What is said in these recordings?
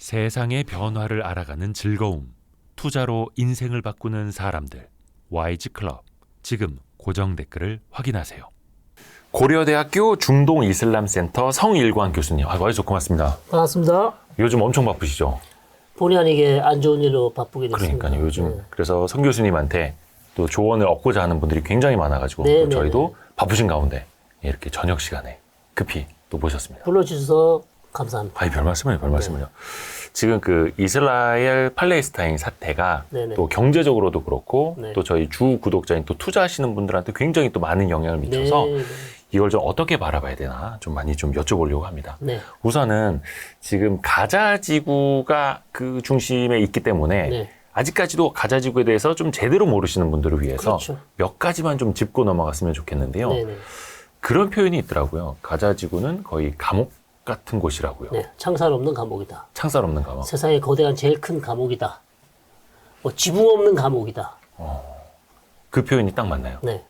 세상의 변화를 알아가는 즐거움, 투자로 인생을 바꾸는 사람들, YG 클럽. 지금 고정 댓글을 확인하세요. 고려대학교 중동이슬람센터 성일관 교수님, 와주셔서 고맙습니다. 반갑습니다. 요즘 엄청 바쁘시죠? 본의 아니게 안 좋은 일로 바쁘게 됐습니다. 그러니까요. 요즘 네. 그래서 성 교수님한테 또 조언을 얻고자 하는 분들이 굉장히 많아가지고 또 저희도 바쁘신 가운데 이렇게 저녁 시간에 급히 또 모셨습니다. 불러주셔서 감사합니다. 아이, 별 말씀을요, 별 말씀을요. 지금 그 이스라엘 팔레스타인 사태가 네네. 또 경제적으로도 그렇고 네. 또 저희 주 구독자인 또 투자하시는 분들한테 굉장히 또 많은 영향을 미쳐서 네. 이걸 좀 어떻게 바라봐야 되나 좀 많이 좀 여쭤보려고 합니다. 네. 우선은 지금 가자 지구가 그 중심에 있기 때문에 네. 아직까지도 가자 지구에 대해서 좀 제대로 모르시는 분들을 위해서 그렇죠. 몇 가지만 좀 짚고 넘어갔으면 좋겠는데요. 네네. 그런 표현이 있더라고요. 가자 지구는 거의 감옥 같은 곳이라고요. 네. 창살 없는 감옥이다. 창살 없는 감옥. 세상에 거대한 제일 큰 감옥이다. 뭐 지붕 없는 감옥이다. 그 표현이 딱 맞나요? 네.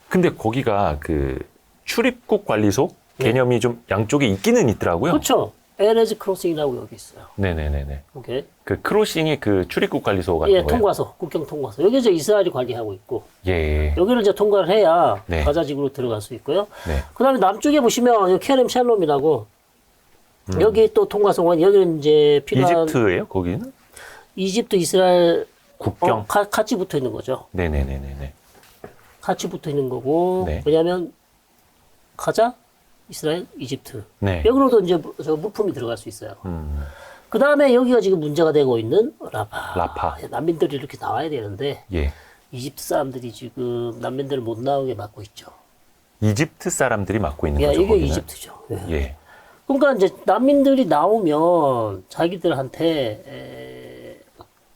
근데 거기가 그 출입국 관리소 개념이 좀 양쪽에 있기는 있더라고요. 그렇죠. 에레즈 크로싱이라고 여기 있어요. 네네네네. 오케이. 그 크로싱이 그 출입국 관리소 같은 예, 거예요? 통과소, 국경 통과소. 여기 이제 이스라엘이 관리하고 있고, 예. 여기를 이제 통과를 해야 네. 가자지구로 들어갈 수 있고요. 네. 그 다음에 남쪽에 보시면 여기 케렘 샬롬이라고, 여기 또 통과소가, 여기는 이제 필요한 이집트예요? 거기는? 이집트, 이스라엘 국경? 같이 붙어 있는 거죠. 네네네네. 같이 붙어 있는 거고, 네. 왜냐하면 가자, 이스라엘, 이집트. 네. 여기로도 이제 저 물품이 들어갈 수 있어요. 음. 그 다음에 여기가 지금 문제가 되고 있는 라파. 라파. 난민들이 이렇게 나와야 되는데, 예. 이집트 사람들이 지금 난민들을 못 나오게 막고 있죠. 이집트 사람들이 맡고 있는 야, 거죠, 이게 거기는? 이집트죠. 예. 예. 그러니까 이제 난민들이 나오면 자기들한테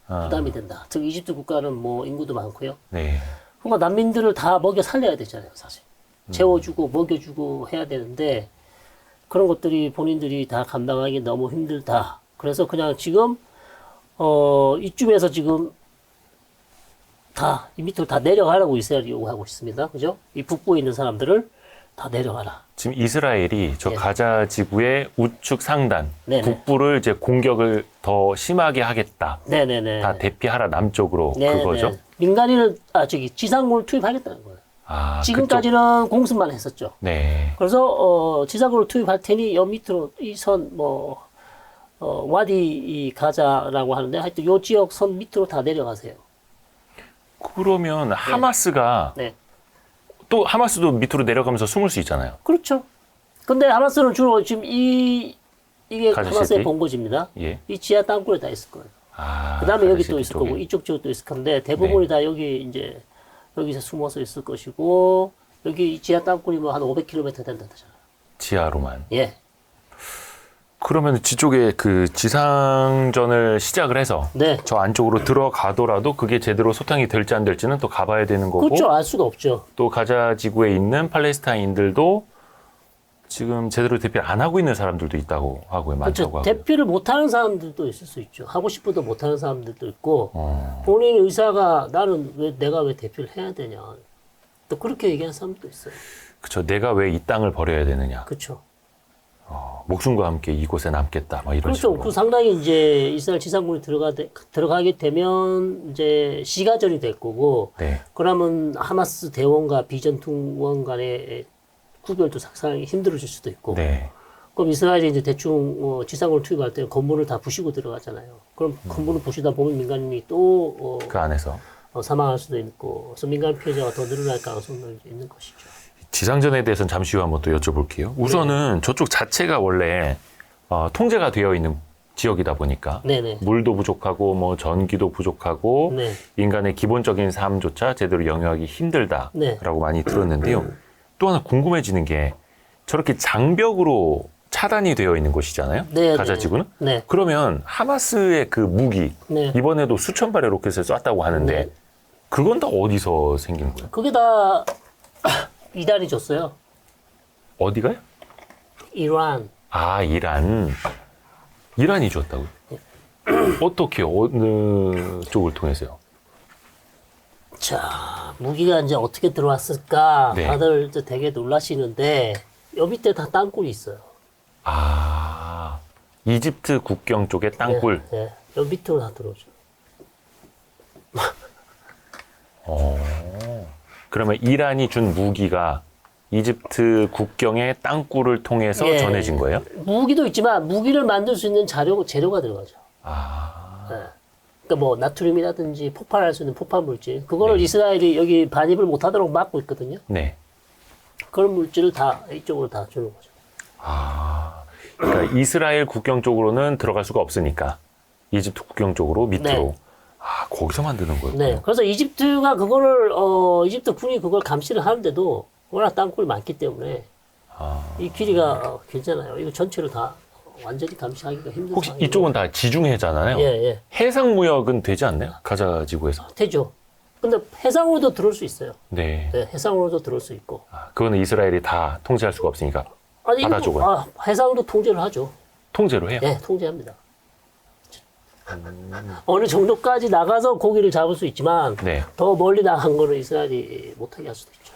부담이 된다. 즉 이집트 국가는 뭐 인구도 많고요. 네. 그러니까 난민들을 다 먹여 살려야 되잖아요, 사실. 재워주고 먹여주고 해야 되는데 그런 것들이 본인들이 다 감당하기 너무 힘들다. 그래서 그냥 지금 이쯤에서 지금 다 이 밑으로 다 내려가라고 이스라엘이 요구하고 있습니다. 그죠? 이 북부에 있는 사람들을 다 내려가라. 지금 이스라엘이 저 네. 가자 지구의 우측 상단, 네네. 북부를 이제 공격을 더 심하게 하겠다. 네네네. 다 대피하라 남쪽으로 네네. 그거죠. 민간인을 지상군을 투입하겠다는 거예요. 아, 지금까지는 공습만 했었죠. 네. 그래서 지상군을 투입할 테니 여 밑으로 이 선 와디 이 가자라고 하는데 하여튼 요 지역 선 밑으로 다 내려가세요. 그러면 하마스가 네. 또 하마스도 밑으로 내려가면서 숨을 수 있잖아요. 그렇죠. 근데 하마스는 주로 지금 이게 가자 하마스의 시티? 본거지입니다. 예. 이 지하 땅굴에 다 있을 거예요. 아, 그 다음에 여기 또 있을 쪽에. 거고 이쪽 지역도 있을 건데 대부분이 다 여기 이제 여기서 숨어서 있을 것이고 여기 지하 땅굴이 뭐 한 500km 된다잖아요. 지하로만. 예. 그러면 뒤쪽에 그 지상전을 시작을 해서 네. 저 안쪽으로 들어가더라도 그게 제대로 소탕이 될지 안 될지는 또 가봐야 되는 거고 그렇죠. 알 수가 없죠. 또 가자 지구에 있는 팔레스타인들도 지금 제대로 대피를 안 하고 있는 사람들도 있다고 하고요. 많다고 그렇죠. 하고요. 대피를 못하는 사람들도 있을 수 있죠. 하고 싶어도 못하는 사람들도 있고 어. 본인 의사가 나는 내가 왜 대피를 해야 되냐. 또 그렇게 얘기하는 사람도 있어요. 그렇죠. 내가 왜 이 땅을 버려야 되느냐. 그렇죠. 목숨과 함께 이곳에 남겠다. 막 이런 그렇죠. 식으로. 그 상당히 이제 이스라엘 지상군이 들어가게 되면 이제 시가전이 될 거고 네. 그러면 하마스 대원과 비전투원 간의 구별도 상당히 힘들어질 수도 있고 네. 그럼 이스라엘이 이제 대충 지상군을 투입할 때 건물을 다 부시고 들어가잖아요. 그럼 건물을 부시다 보면 민간인이 또 그 안에서. 사망할 수도 있고 그래서 민간 피해자가 더 늘어날 가능성도 있는 것이죠. 지상전에 대해서는 잠시 후 한번 또 여쭤볼게요. 우선은 저쪽 자체가 원래 통제가 되어 있는 지역이다 보니까 네네. 물도 부족하고 뭐 전기도 부족하고 네. 인간의 기본적인 삶조차 제대로 영위하기 힘들다라고 네. 많이 들었는데요. 또 하나 궁금해지는 게 저렇게 장벽으로 차단이 되어 있는 곳이잖아요. 네, 가자 지구는. 네. 그러면 하마스의 그 무기 네. 이번에도 수천 발의 로켓을 쐈다고 하는데 네. 그건 다 어디서 생긴 거예요? 그게 다 이란이 줬어요. 어디가요? 이란. 아, 이란이 줬다고요? 어떻게 어느 쪽을 통해서요? 자, 무기가 이제 어떻게 들어왔을까? 네. 다들 되게 놀라시는데 여 밑에 다 땅굴이 있어요. 아, 이집트 국경 쪽에 땅굴. 예. 여 밑으로 다 들어오죠. 그러면 이란이 준 무기가 이집트 국경의 땅굴을 통해서 예. 전해진 거예요? 무기도 있지만 무기를 만들 수 있는 재료가 들어가죠. 아, 예. 그러니까 뭐 나트륨이라든지 폭발할 수 있는 폭발 물질 그거를 네. 이스라엘이 여기 반입을 못하도록 막고 있거든요. 네. 그런 물질을 다 이쪽으로 다 주는 거죠. 그러니까 이스라엘 국경 쪽으로는 들어갈 수가 없으니까 이집트 국경 쪽으로 밑으로. 네. 아, 거기서 만드는 거였군요. 네. 그래서 이집트가 그거를 이집트 군이 그걸 감시를 하는데도 워낙 땅굴이 많기 때문에 이 길이가 길잖아요. 이거 전체를 다 완전히 감시하기가 힘든 혹시 상황이고. 이쪽은 다 지중해잖아요. 예. 해상 무역은 되지 않나요? 가자 지구에서. 되죠. 근데 해상으로도 들어올 수 있어요. 네. 네, 해상으로도 들어올 수 있고. 그거는 이스라엘이 다 통제할 수가 없으니까 아니, 바다 쪽은 해상으로 통제를 하죠. 통제로 해요. 네, 통제합니다. 어느 정도까지 나가서 고기를 잡을 수 있지만 네. 더 멀리 나간 거는 이스라엘이 못하게 할 수도 있죠.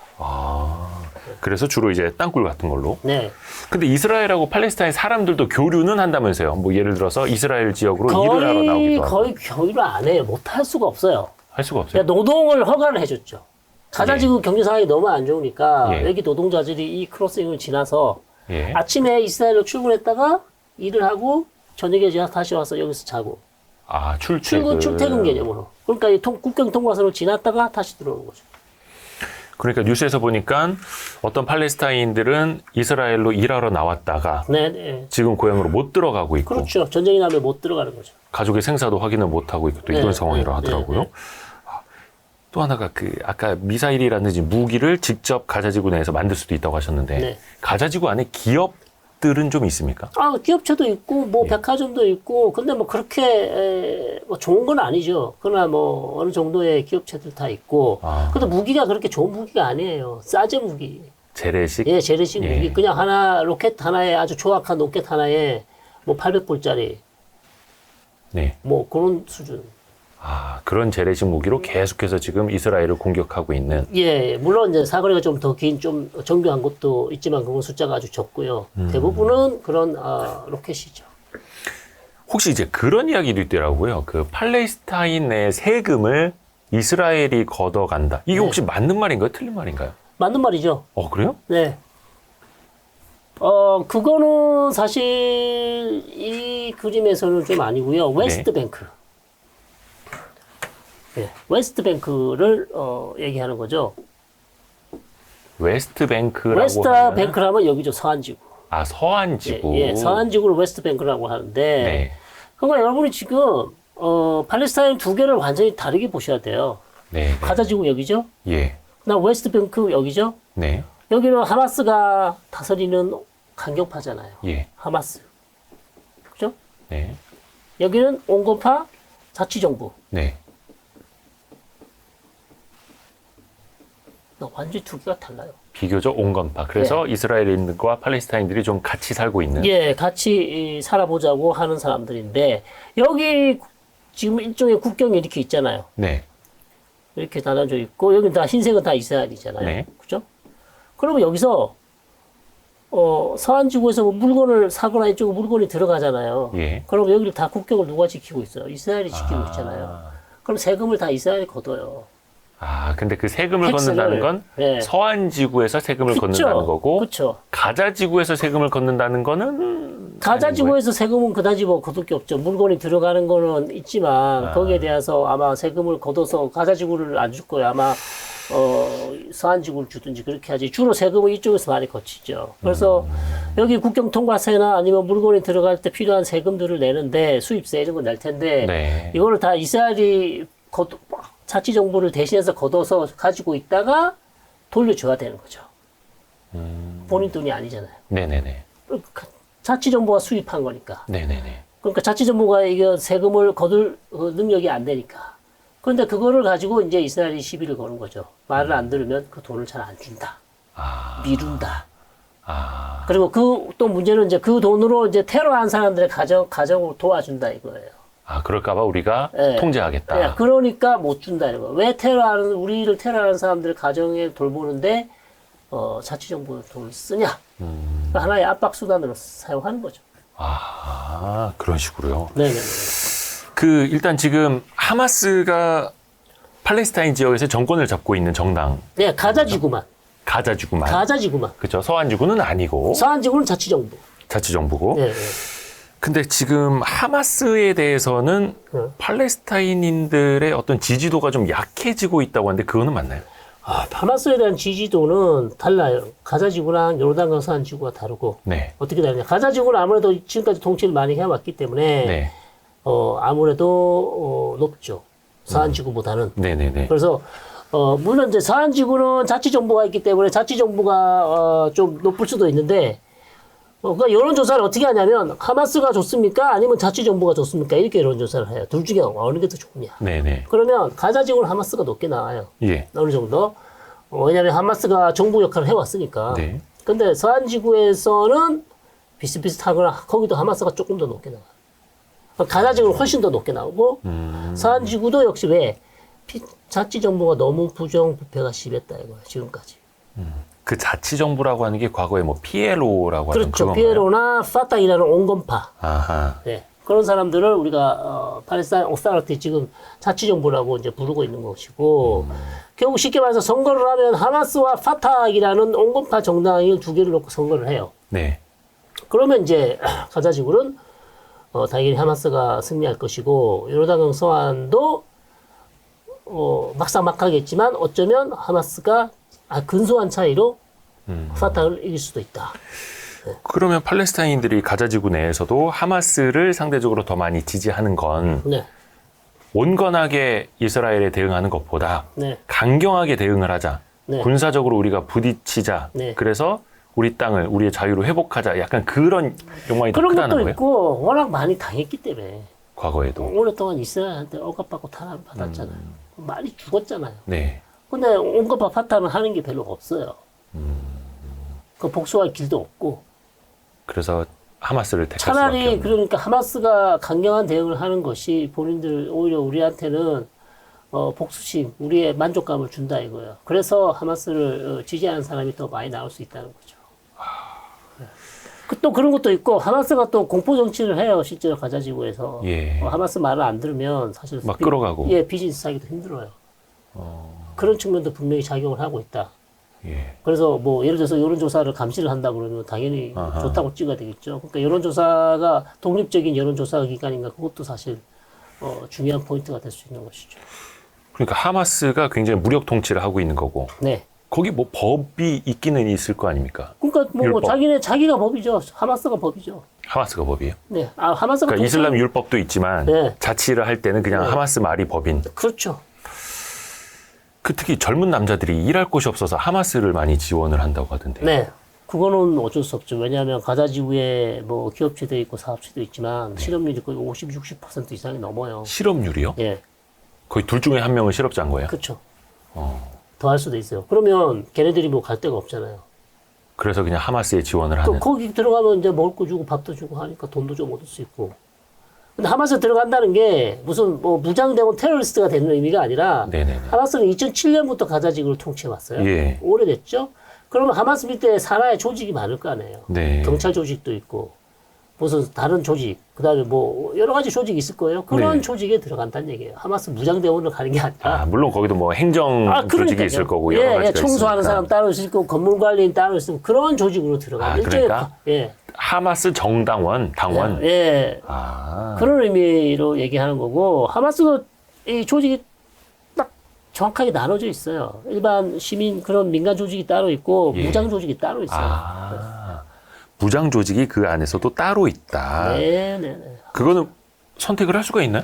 그래서 주로 이제 땅굴 같은 걸로. 네. 근데 이스라엘하고 팔레스타인 사람들도 교류는 한다면서요. 뭐 예를 들어서 이스라엘 지역으로 일을 하러 나오기도 하고. 거의 교류를 안 해요. 못 할 수가 없어요. 할 수가 없어요. 그러니까 노동을 허가를 해줬죠. 가자지구 경제 상황이 너무 안 좋으니까 예. 여기 노동자들이 이 크로싱을 지나서 예. 아침에 이스라엘로 출근했다가 일을 하고 저녁에 다시 와서 여기서 자고 출퇴근 개념으로. 그러니까 이 국경 통과선을 지났다가 다시 들어오는 거죠. 그러니까 뉴스에서 보니까 어떤 팔레스타인들은 이스라엘로 일하러 나왔다가 네. 지금 고향으로 못 들어가고 있고 그렇죠. 전쟁이 나면 못 들어가는 거죠. 가족의 생사도 확인을 못 하고 있고 또 네, 이런 상황이라 네, 하더라고요. 네. 또 하나가 아까 미사일이라든지 무기를 직접 가자지구 내에서 만들 수도 있다고 하셨는데 네. 가자지구 안에 기업들은 좀 있습니까? 기업체도 있고 뭐 백화점도 있고 근데 뭐 그렇게 뭐 좋은 건 아니죠. 그러나 뭐 어느 정도의 기업체들 다 있고 근데 무기가 그렇게 좋은 무기가 아니에요. 싸제 무기. 재래식? 예, 재래식 예. 무기. 그냥 로켓 하나에 아주 조악한 로켓 하나에 뭐 800불짜리 네. 뭐 그런 수준. 그런 재래식 무기로 계속해서 지금 이스라엘을 공격하고 있는. 예, 물론 이제 사거리가 좀 더 긴 좀 정교한 것도 있지만 그건 숫자가 아주 적고요. 대부분은 그런 로켓이죠. 혹시 이제 그런 이야기도 있더라고요. 그 팔레스타인의 세금을 이스라엘이 걷어간다. 이게 네. 혹시 맞는 말인가요? 틀린 말인가요? 맞는 말이죠. 그래요? 네. 그거는 사실 이 그림에서는 좀 아니고요. 웨스트뱅크. 네, 웨스트뱅크를 얘기하는 거죠. 웨스트뱅크라고 웨스트뱅크라면 여기죠. 서안지구. 서안지구. 예, 서안지구를 웨스트뱅크라고 하는데 네. 그러니까 여러분이 지금 팔레스타인 두 개를 완전히 다르게 보셔야 돼요. 네. 가자지구 여기죠. 예. 그다음 웨스트뱅크 여기죠. 네. 여기는 하마스가 다스리는 강경파잖아요. 예. 하마스. 그죠? 네. 여기는 온건파 자치정부. 네. 완전히 두 개가 달라요. 비교적 온건파. 그래서 이스라엘인들과 팔레스타인들이 좀 같이 살고 있는. 예, 같이 살아보자고 하는 사람들인데 여기 지금 일종의 국경이 이렇게 있잖아요. 네. 이렇게 나눠져 있고 여기 다 흰색은 다 이스라엘이잖아요. 네. 그죠? 그러면 여기서 서안지구에서 뭐 물건을 사거나 이쪽으로 물건이 들어가잖아요. 예. 그럼 여기를 다 국경을 누가 지키고 있어요? 이스라엘이 지키고 있잖아요. 그럼 세금을 다 이스라엘이 걷어요. 근데 그 세금을 텍스를, 걷는다는 건 네. 서안지구에서 세금을 걷는다는 거고 그렇죠. 가자지구에서 세금을 걷는다는 거는 가자지구에서 세금은 그다지 뭐 거둘 게 없죠. 물건이 들어가는 거는 있지만 거기에 대해서 아마 세금을 걷어서 가자지구를 안 줄 거예요. 아마 서안지구를 주든지 그렇게 하지. 주로 세금은 이쪽에서 많이 거치죠. 그래서 여기 국경 통과세나 아니면 물건이 들어갈 때 필요한 세금들을 내는데 수입세 이런 거 낼 텐데 네. 이거를 다 이스라엘이 자치정부를 대신해서 걷어서 가지고 있다가 돌려줘야 되는 거죠. 본인 돈이 아니잖아요. 네네네. 자치정부가 수입한 거니까. 네네네. 그러니까 자치정부가 이게 세금을 거둘 능력이 안 되니까. 그런데 그거를 가지고 이제 이스라엘이 시비를 거는 거죠. 말을 안 들으면 그 돈을 잘 안 준다. 미룬다. 그리고 또 문제는 이제 그 돈으로 이제 테러한 사람들의 가정을 도와준다 이거예요. 그럴까봐 우리가 통제하겠다. 네, 그러니까 못 준다 이거. 왜 우리를 테러하는 사람들 가정에 돌보는데 자치정부 돈을 쓰냐? 그러니까 하나의 압박 수단으로 사용하는 거죠. 아, 그런 식으로요. 네네. 일단 지금 하마스가 팔레스타인 지역에서 정권을 잡고 있는 정당. 네, 가자지구만. 가자지구만. 가자지구만. 그렇죠. 서한지구는 아니고. 서한지구는 자치정부. 자치정부고. 네, 네. 근데 지금 하마스에 대해서는 팔레스타인인들의 어떤 지지도가 좀 약해지고 있다고 하는데 그거는 맞나요? 하마스에 대한 지지도는 달라요. 가자지구랑 요르단강 서한지구가 다르고. 네. 어떻게 다르냐. 가자지구는 아무래도 지금까지 통치를 많이 해왔기 때문에 네. 아무래도 높죠. 서한지구보다는. 네네네. 그래서 물론 이제 서한지구는 자치정부가 있기 때문에 자치정부가 좀 높을 수도 있는데 그러니까 여론조사를 어떻게 하냐면 하마스가 좋습니까? 아니면 자치정부가 좋습니까? 이렇게 여론조사를 해요. 둘 중에 어느 게 더 좋냐. 네네. 그러면 가자지구는 하마스가 높게 나와요. 예. 어느 정도. 왜냐하면 하마스가 정부 역할을 해왔으니까. 네. 근데 서한지구에서는 비슷비슷하거나 거기도 하마스가 조금 더 높게 나와요. 가자지구는 훨씬 더 높게 나오고 서한지구도 역시 왜 자치정부가 너무 부정부패가 심했다 이거야 지금까지. 그 자치정부라고 하는 게 과거에 뭐 피에로라고 하는 그렇죠. 그건가요? 피에로나 파타이라는 온건파. 아하. 네. 그런 사람들을 우리가 팔레스타인 오사라티 지금 자치정부라고 이제 부르고 있는 것이고 결국 쉽게 말해서 선거를 하면 하마스와 파타이라는 온건파 정당을 두 개를 놓고 선거를 해요. 네. 그러면 이제 가자지구는 당연히 하마스가 승리할 것이고 요르단강 서한도 막상막하겠지만 어쩌면 하마스가 근소한 차이로 파타를 이길 수도 있다. 그러면 팔레스타인들이 가자지구 내에서도 하마스를 상대적으로 더 많이 지지하는 건 네. 온건하게 이스라엘에 대응하는 것보다 네. 강경하게 대응을 하자. 네. 군사적으로 우리가 부딪히자. 네. 그래서 우리 땅을 우리의 자유로 회복하자. 약간 그런 욕망이 더 그런 크다는 것도 거예요? 있고 워낙 많이 당했기 때문에 과거에도. 오랫동안 이스라엘한테 억압받고 탄압을 받았잖아요. 많이 죽었잖아요. 네. 근데 온건파 파타는 하는 게 별로 없어요. 그 복수할 길도 없고. 그래서 하마스를 택할 수밖에 차라리 없는. 그러니까 하마스가 강경한 대응을 하는 것이 본인들 오히려 우리한테는 복수심, 우리의 만족감을 준다 이거예요. 그래서 하마스를 지지하는 사람이 더 많이 나올 수 있다는 거죠. 또 그런 것도 있고 하마스가 또 공포 정치를 해요. 실제로 가자지구에서. 예. 하마스 말을 안 들으면 사실 막 끌어가고. 예, 비즈니스 하기도 힘들어요. 그런 측면도 분명히 작용을 하고 있다. 예. 그래서 뭐 예를 들어서 여론조사를 감시를 한다 그러면 당연히 아하. 좋다고 찍어야 되겠죠. 그러니까 여론조사가 독립적인 여론조사 기관인가 그것도 사실 중요한 포인트가 될 수 있는 것이죠. 그러니까 하마스가 굉장히 무력 통치를 하고 있는 거고 네. 거기 뭐 법이 있기는 있을 거 아닙니까? 그러니까 뭐 율법. 자기가 법이죠. 하마스가 법이죠. 하마스가 법이에요? 네. 하마스가 그러니까 이슬람 통치- 율법도 있지만 네. 자치를 할 때는 그냥 네. 하마스 말이 법인. 그렇죠. 특히 젊은 남자들이 일할 곳이 없어서 하마스를 많이 지원을 한다고 하던데. 네. 그거는 어쩔 수 없죠. 왜냐하면 가자지구에 뭐 기업체도 있고 사업체도 있지만 실업률이 거의 50, 60% 이상이 넘어요. 실업률이요? 예. 거의 둘 중에 한 명은 실업자인 거예요? 그렇죠. 어. 더 할 수도 있어요. 그러면 걔네들이 뭐 갈 데가 없잖아요. 그래서 그냥 하마스에 지원을 하는. 거기 들어가면 이제 먹을 거 주고 밥도 주고 하니까 돈도 좀 얻을 수 있고. 근데 하마스 들어간다는 게 무슨 뭐 무장되고 테러리스트가 되는 의미가 아니라 네네네. 하마스는 2007년부터 가자지구를 통치해왔어요. 예. 오래됐죠? 그러면 하마스 밑에 산하의 조직이 많을 거 아니에요. 네. 경찰 조직도 있고 무슨 다른 조직, 그다음에 뭐 여러 가지 조직이 있을 거예요. 그런 네. 조직에 들어간다는 얘기예요. 하마스 무장대원으로 가는 게 아니라. 물론 거기도 뭐 행정 조직이 그러니까요. 있을 거고 여러 가지가 청소하는 있으니까. 사람 따로 있을 거고 건물 관리인 따로 있을 거고 그런 조직으로 들어가는 그러니까? 예. 하마스 정당원, 당원. 예. 아. 그런 의미로 얘기하는 거고 하마스도 이 조직이 딱 정확하게 나눠져 있어요. 일반 시민 그런 민간 조직이 따로 있고 예. 무장 조직이 따로 있어요. 무장 조직이 그 안에서도 따로 있다. 네네네. 그거는 선택을 할 수가 있나요?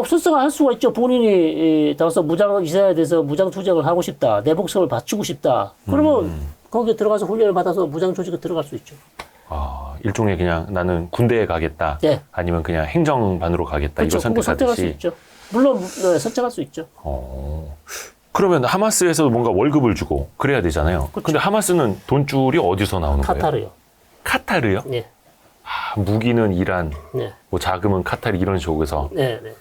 스스로가 할 수가 있죠. 본인이 나가서 이스라엘에 대해서 무장 투쟁을 하고 싶다. 내 목숨을 바치고 싶다. 그러면 거기에 들어가서 훈련을 받아서 무장 조직에 들어갈 수 있죠. 일종의 그냥 나는 군대에 가겠다. 네. 아니면 그냥 행정반으로 가겠다. 그렇죠. 이걸 그거 선택할 수 선택하듯이. 있죠. 물론 선택할 수 있죠. 그러면 하마스에서 뭔가 월급을 주고 그래야 되잖아요. 근데 하마스는 돈줄이 어디서 나오는 거예요? 카타르요. 카타르요? 네. 무기는 이란, 네. 뭐 자금은 카타르 이런 쪽에서. 네. 네.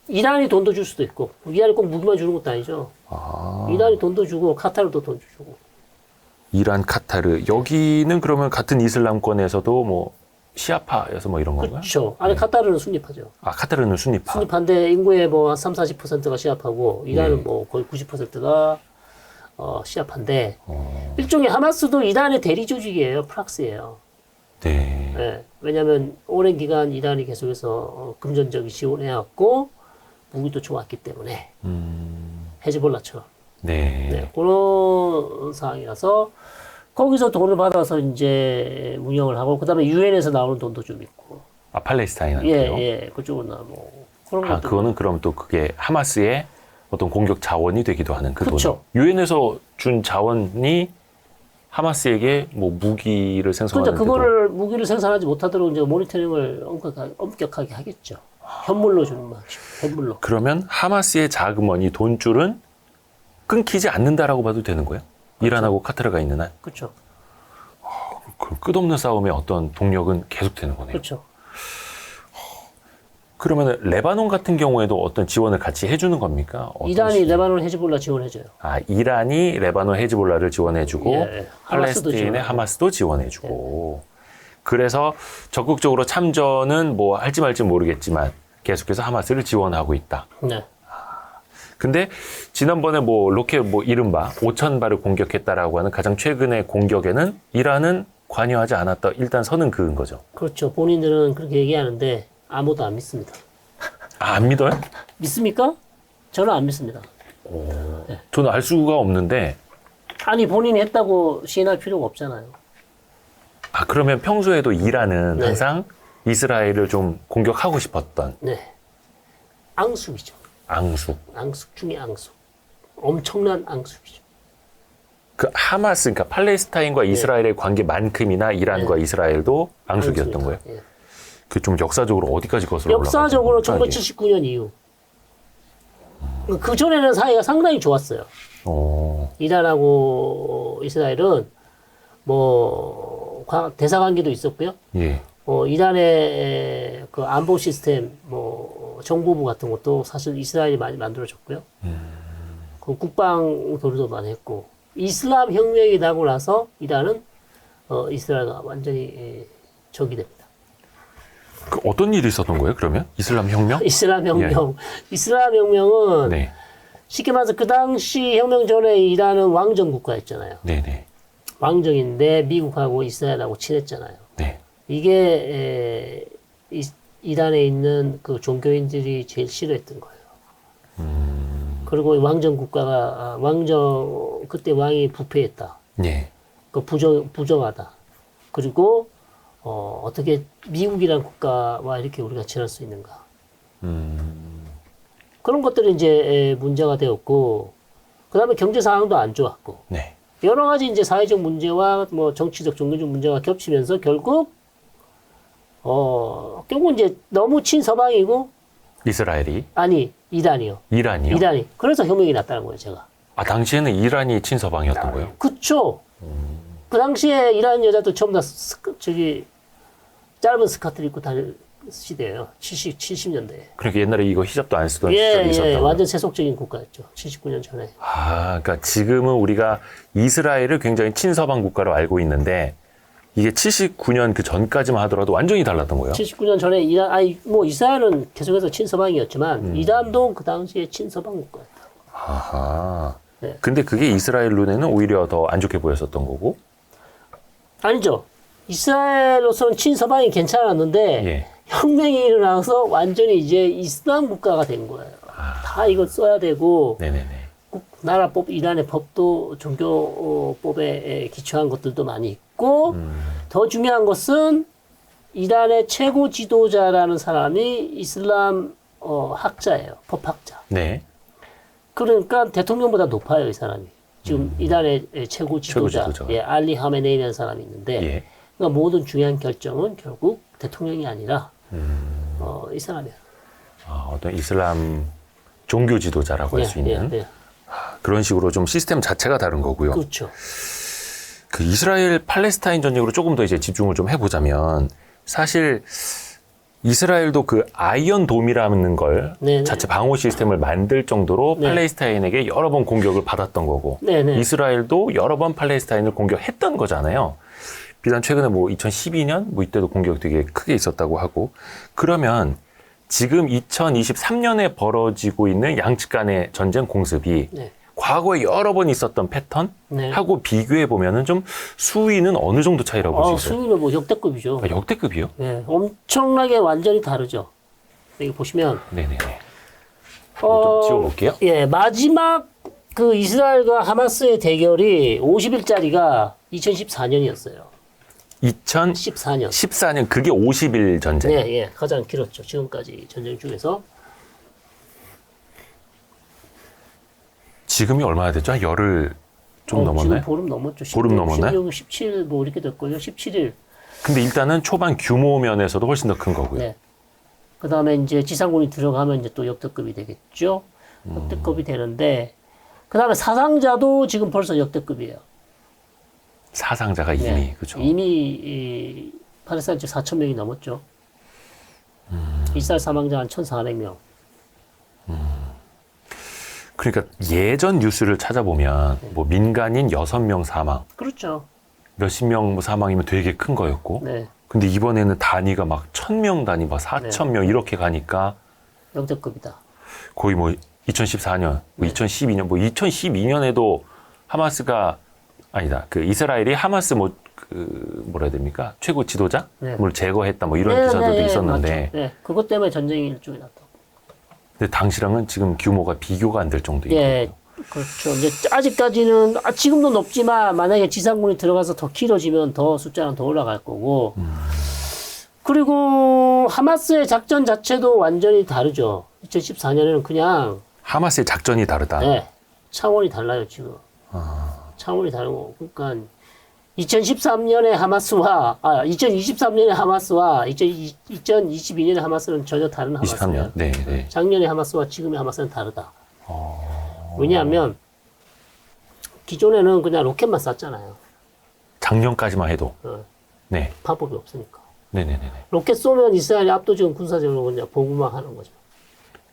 이란이 돈도 줄 수도 있고 이란이 꼭 무기만 주는 것도 아니죠. 이란이 돈도 주고 카타르도 돈 주고. 이란, 카타르. 여기는 그러면 같은 이슬람권에서도 뭐 시아파여서 뭐 이런 건가요? 그렇죠. 아니 카타르는 순리파죠. 아, 카타르는 순니파. 순리파인데 인구의 뭐 한 3, 40%가 시아파고 이란은 예. 뭐 거의 90%가 시아파인데 일종의 하마스도 이란의 대리 조직이에요. 프락스예요. 네. 예. 왜냐하면 오랜 기간 이란이 계속해서 금전적인 지원해왔고 무기도 좋았기 때문에 헤즈볼라처럼 네. 네, 그런 상황이라서 거기서 돈을 받아서 이제 운영을 하고 그다음에 유엔에서 나오는 돈도 좀 있고 아, 팔레스타인한테요? 예, 그쪽은 뭐 그런 아, 것들 그거는 그럼 또 그게 하마스의 어떤 공격 자원이 되기도 하는 그 그쵸. 돈. 유엔에서 준 자원이 하마스에게 뭐 무기를 생성하는 그러니까 그거를 무기를 생산하지 못하도록 이제 모니터링을 엄격하게 하겠죠. 현물로 주는 방식, 현물로. 그러면 하마스의 자금원이 돈줄은 끊기지 않는다라고 봐도 되는 거예요? 이란하고 카타르가 있는 한? 그렇죠. 그 끝없는 싸움의 어떤 동력은 계속 되는 거네요. 그렇죠. 그러면 레바논 같은 경우에도 어떤 지원을 같이 해주는 겁니까? 어떤 이란이 레바논 헤즈볼라 지원해줘요. 아, 이란이 레바논 헤즈볼라를 지원해주고 예, 하마스도 팔레스타인의 지원하고. 하마스도 지원해주고 그래서 적극적으로 참전은 뭐 할지 말지 모르겠지만 계속해서 하마스를 지원하고 있다. 네. 근데 지난번에 뭐 로켓 뭐 이른바 5,000발을 공격했다라고 하는 가장 최근의 공격에는 이란은 관여하지 않았다. 일단 선은 그은 거죠. 그렇죠. 본인들은 그렇게 얘기하는데 아무도 안 믿습니다. 아, 안 믿어요? 믿습니까? 저는 안 믿습니다. 저는 알 수가 없는데 아니 본인이 했다고 시인할 필요가 없잖아요. 아, 그러면 평소에도 이란은 네. 항상 이스라엘을 좀 공격하고 싶었던 네. 앙숙이죠. 앙숙. 앙숙 중에 앙숙. 엄청난 앙숙이죠. 그 하마스, 그러니까 팔레스타인과 이스라엘의 관계만큼이나 이란과 이스라엘도 앙숙이었던 거예요. 예. 그 좀 역사적으로 어디까지 거슬러 올라가요? 역사적으로 1979년 이후. 그 전에는 사이가 상당히 좋았어요. 이란하고 이스라엘은 뭐 대사 관계도 있었고요. 예. 이란의 그 안보 시스템, 뭐 정보부 같은 것도 사실 이스라엘이 많이 만들어줬고요. 그 국방 교류도 많이 했고 이슬람 혁명이 나고 나서 이란은 이스라엘과 완전히 적이 됩니다. 그 어떤 일이 있었던 거예요? 그러면 이슬람 혁명? 이슬람 혁명, 이슬람 혁명은 네, 쉽게 말해서 그 당시 혁명 전에 이란은 왕정 국가였잖아요. 네, 네, 왕정인데 미국하고 이스라엘하고 친했잖아요. 네. 이게 이란에 있는 그 종교인들이 제일 싫어했던 거예요. 그리고 왕정 국가가 그때 왕이 부패했다. 네. 그 부정하다. 그리고 어떻게 미국이라는 국가와 이렇게 우리가 지낼 수 있는가. 그런 것들이 이제 문제가 되었고, 그 다음에 경제 상황도 안 좋았고, 네. 여러 가지 이제 사회적 문제와 뭐 정치적, 종교적 문제가 겹치면서 결국 이제 너무 친서방이고, 이스라엘이? 아니, 이란이요. 이란이요? 이란이. 그래서 혁명이 났다는 거예요, 제가. 아, 당시에는 이란이 친서방이었던 거예요? 그쵸. 그 당시에 이란 여자들 전부 다 짧은 스커트를 입고 다닐 시대예요. 70년대에. 그러니까 옛날에 이거 히잡도 안 쓰던 시절이 있었다고. 완전 세속적인 국가였죠. 79년 전에. 아, 그러니까 지금은 우리가 이스라엘을 굉장히 친서방 국가로 알고 있는데 이게 79년 그 전까지만 하더라도 완전히 달랐던 거예요? 79년 전에 이스라엘은 계속해서 친서방이었지만 이란도 그 당시에 친서방 국가였다. 아하. 네. 근데 그게 이스라엘 눈에는 오히려 더 안 좋게 보였었던 거고? 아니죠. 이스라엘로서는 친서방이 괜찮았는데 예. 혁명이 일어나서 완전히 이제 이슬람 국가가 된 거예요. 다 이거 써야 되고 네네네. 나라법, 이란의 법도 종교법에 기초한 것들도 많이 있고 더 중요한 것은 이란의 최고 지도자라는 사람이 이슬람 학자예요. 법학자. 네. 그러니까 대통령보다 높아요, 이 사람이. 지금 이란의 최고 지도자, 지도자가. 예, 알리 하메네이라는 사람이 있는데 예. 그러니까 모든 중요한 결정은 결국 대통령이 아니라 이 사람이에요. 어떤 이슬람 종교 지도자라고 할 수 있는 그런 식으로 좀 시스템 자체가 다른 거고요. 그렇죠. 그 이스라엘 팔레스타인 전쟁으로 조금 더 이제 집중을 좀 해보자면 사실 이스라엘도 그 아이언 돔이라는 걸 네네. 자체 방어 시스템을 만들 정도로 네. 팔레스타인에게 여러 번 공격을 받았던 거고 네네. 이스라엘도 여러 번 팔레스타인을 공격했던 거잖아요. 비단 최근에 뭐 2012년 뭐 이때도 공격이 되게 크게 있었다고 하고 그러면 지금 2023년에 벌어지고 있는 양측 간의 전쟁 공습이 네. 과거에 여러 번 있었던 패턴하고 네. 비교해 보면은 좀 수위는 어느 정도 차이라고 볼 수 있어요? 수위는 뭐 역대급이죠. 아, 역대급이요? 네, 엄청나게 완전히 다르죠. 여기 보시면 네네네. 좀 지워볼게요. 예, 마지막 그 이스라엘과 하마스의 대결이 50일짜리가 2014년이었어요. 14년. 2014년 그게 50일 전쟁. 네, 예, 가장 길었죠. 지금까지 전쟁 중에서. 지금이 얼마나 됐죠? 한 열흘 좀 넘었나요? 지금 보름 넘었죠. 보름 넘었나요? 16, 17, 뭐 이렇게 됐고요. 17일. 근데 일단은 초반 규모 면에서도 훨씬 더 큰 거고요. 네. 그 다음에 이제 지상군이 들어가면 이제 또 역대급이 되겠죠. 역대급이 되는데, 그 다음에 사상자도 지금 벌써 역대급이에요. 사상자가 이미 네. 그죠. 이미 이 팔레스타인 쪽 4천 명이 넘었죠. 이스라엘 사망자 한 1,400명. 그러니까 예전 뉴스를 찾아보면 뭐 민간인 6명 사망, 그렇죠. 몇십 명 사망이면 되게 큰 거였고. 네. 근데 이번에는 단위가 막 1,000명 단위, 막 4,000명 이렇게 가니까 역대급이다. 거의 뭐 2014년, 뭐 2012년, 뭐 2012년에도 하마스가 아니다. 그 이스라엘이 하마스 뭐 그 뭐라 해야 됩니까? 최고 지도자? 네. 을 제거했다 뭐 이런 기사들도 있었는데. 맞죠. 네. 그것 때문에 전쟁이 일종이 났다. 근데 당시랑은 지금 규모가 비교가 안 될 정도예요. 예, 그렇죠. 이제 아직까지는 지금도 높지만 만약에 지상군이 들어가서 더 길어지면 더 숫자는 더 올라갈 거고. 그리고 하마스의 작전 자체도 완전히 다르죠. 2014년에는 그냥 하마스의 작전이 다르다. 네, 차원이 달라요 지금. 차원이 다르고 그러니까 2013년에 하마스와 2023년에 하마스와 2022년에 하마스는 전혀 다른 하마스예요. 23년. 네, 네. 작년의 하마스와 지금의 하마스는 다르다. 왜냐하면 기존에는 그냥 로켓만 쐈잖아요. 작년까지만 해도. 네. 방법이 없으니까. 네네네. 로켓 쏘면 이스라엘이 압도적인 군사적으로 그냥 보고만 하는 거죠.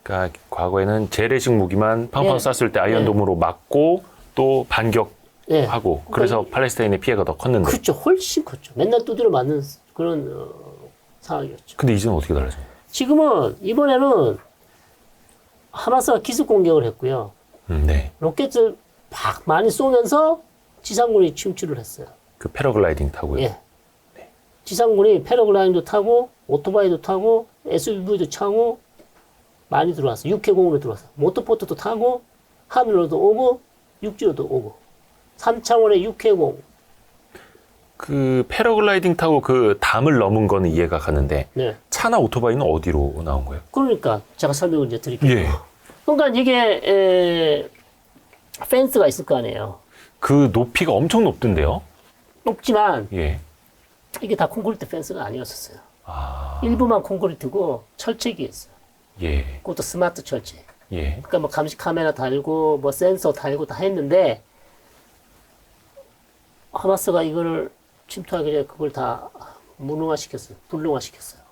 그러니까 과거에는 재래식 무기만 팡팡 예. 쐈을 때 아이언돔으로 맞고 또 반격하고 예. 그래서 팔레스타인의 피해가 더 컸는데. 그렇죠. 훨씬 컸죠. 맨날 두드려 맞는 그런 상황이었죠. 근데 이제는 어떻게 달라져요? 지금은 이번에는 하마스가 기습 공격을 했고요. 네. 로켓을 막 많이 쏘면서 지상군이 침투를 했어요. 그 패러글라이딩 타고요. 예. 지상군이 패러글라이딩도 타고 오토바이도 타고 SUV도 타고 많이 들어왔어요. 육해공으로 들어왔어요. 모터보트도 타고 하늘로도 오고 육지로도 오고 3차원의 육해공. 그 패러글라이딩 타고 그 담을 넘은 거는 이해가 가는데 네. 차나 오토바이는 어디로 나온 거예요? 그러니까 제가 설명을 이제 드릴게요. 예. 그러니까 이게 펜스가 있을 거 아니에요. 그 높이가 엄청 높던데요? 높지만 예. 이게 다 콘크리트 펜스가 아니었었어요. 아, 일부만 콘크리트고 철책이었어요. 예. 그것도 스마트 철책. 예. 그러니까 뭐 감시 카메라 달고 뭐 센서 달고 다 했는데 하마스가 이거를 침투하기 전에 그걸 다 무능화시켰어요. 불능화시켰어요.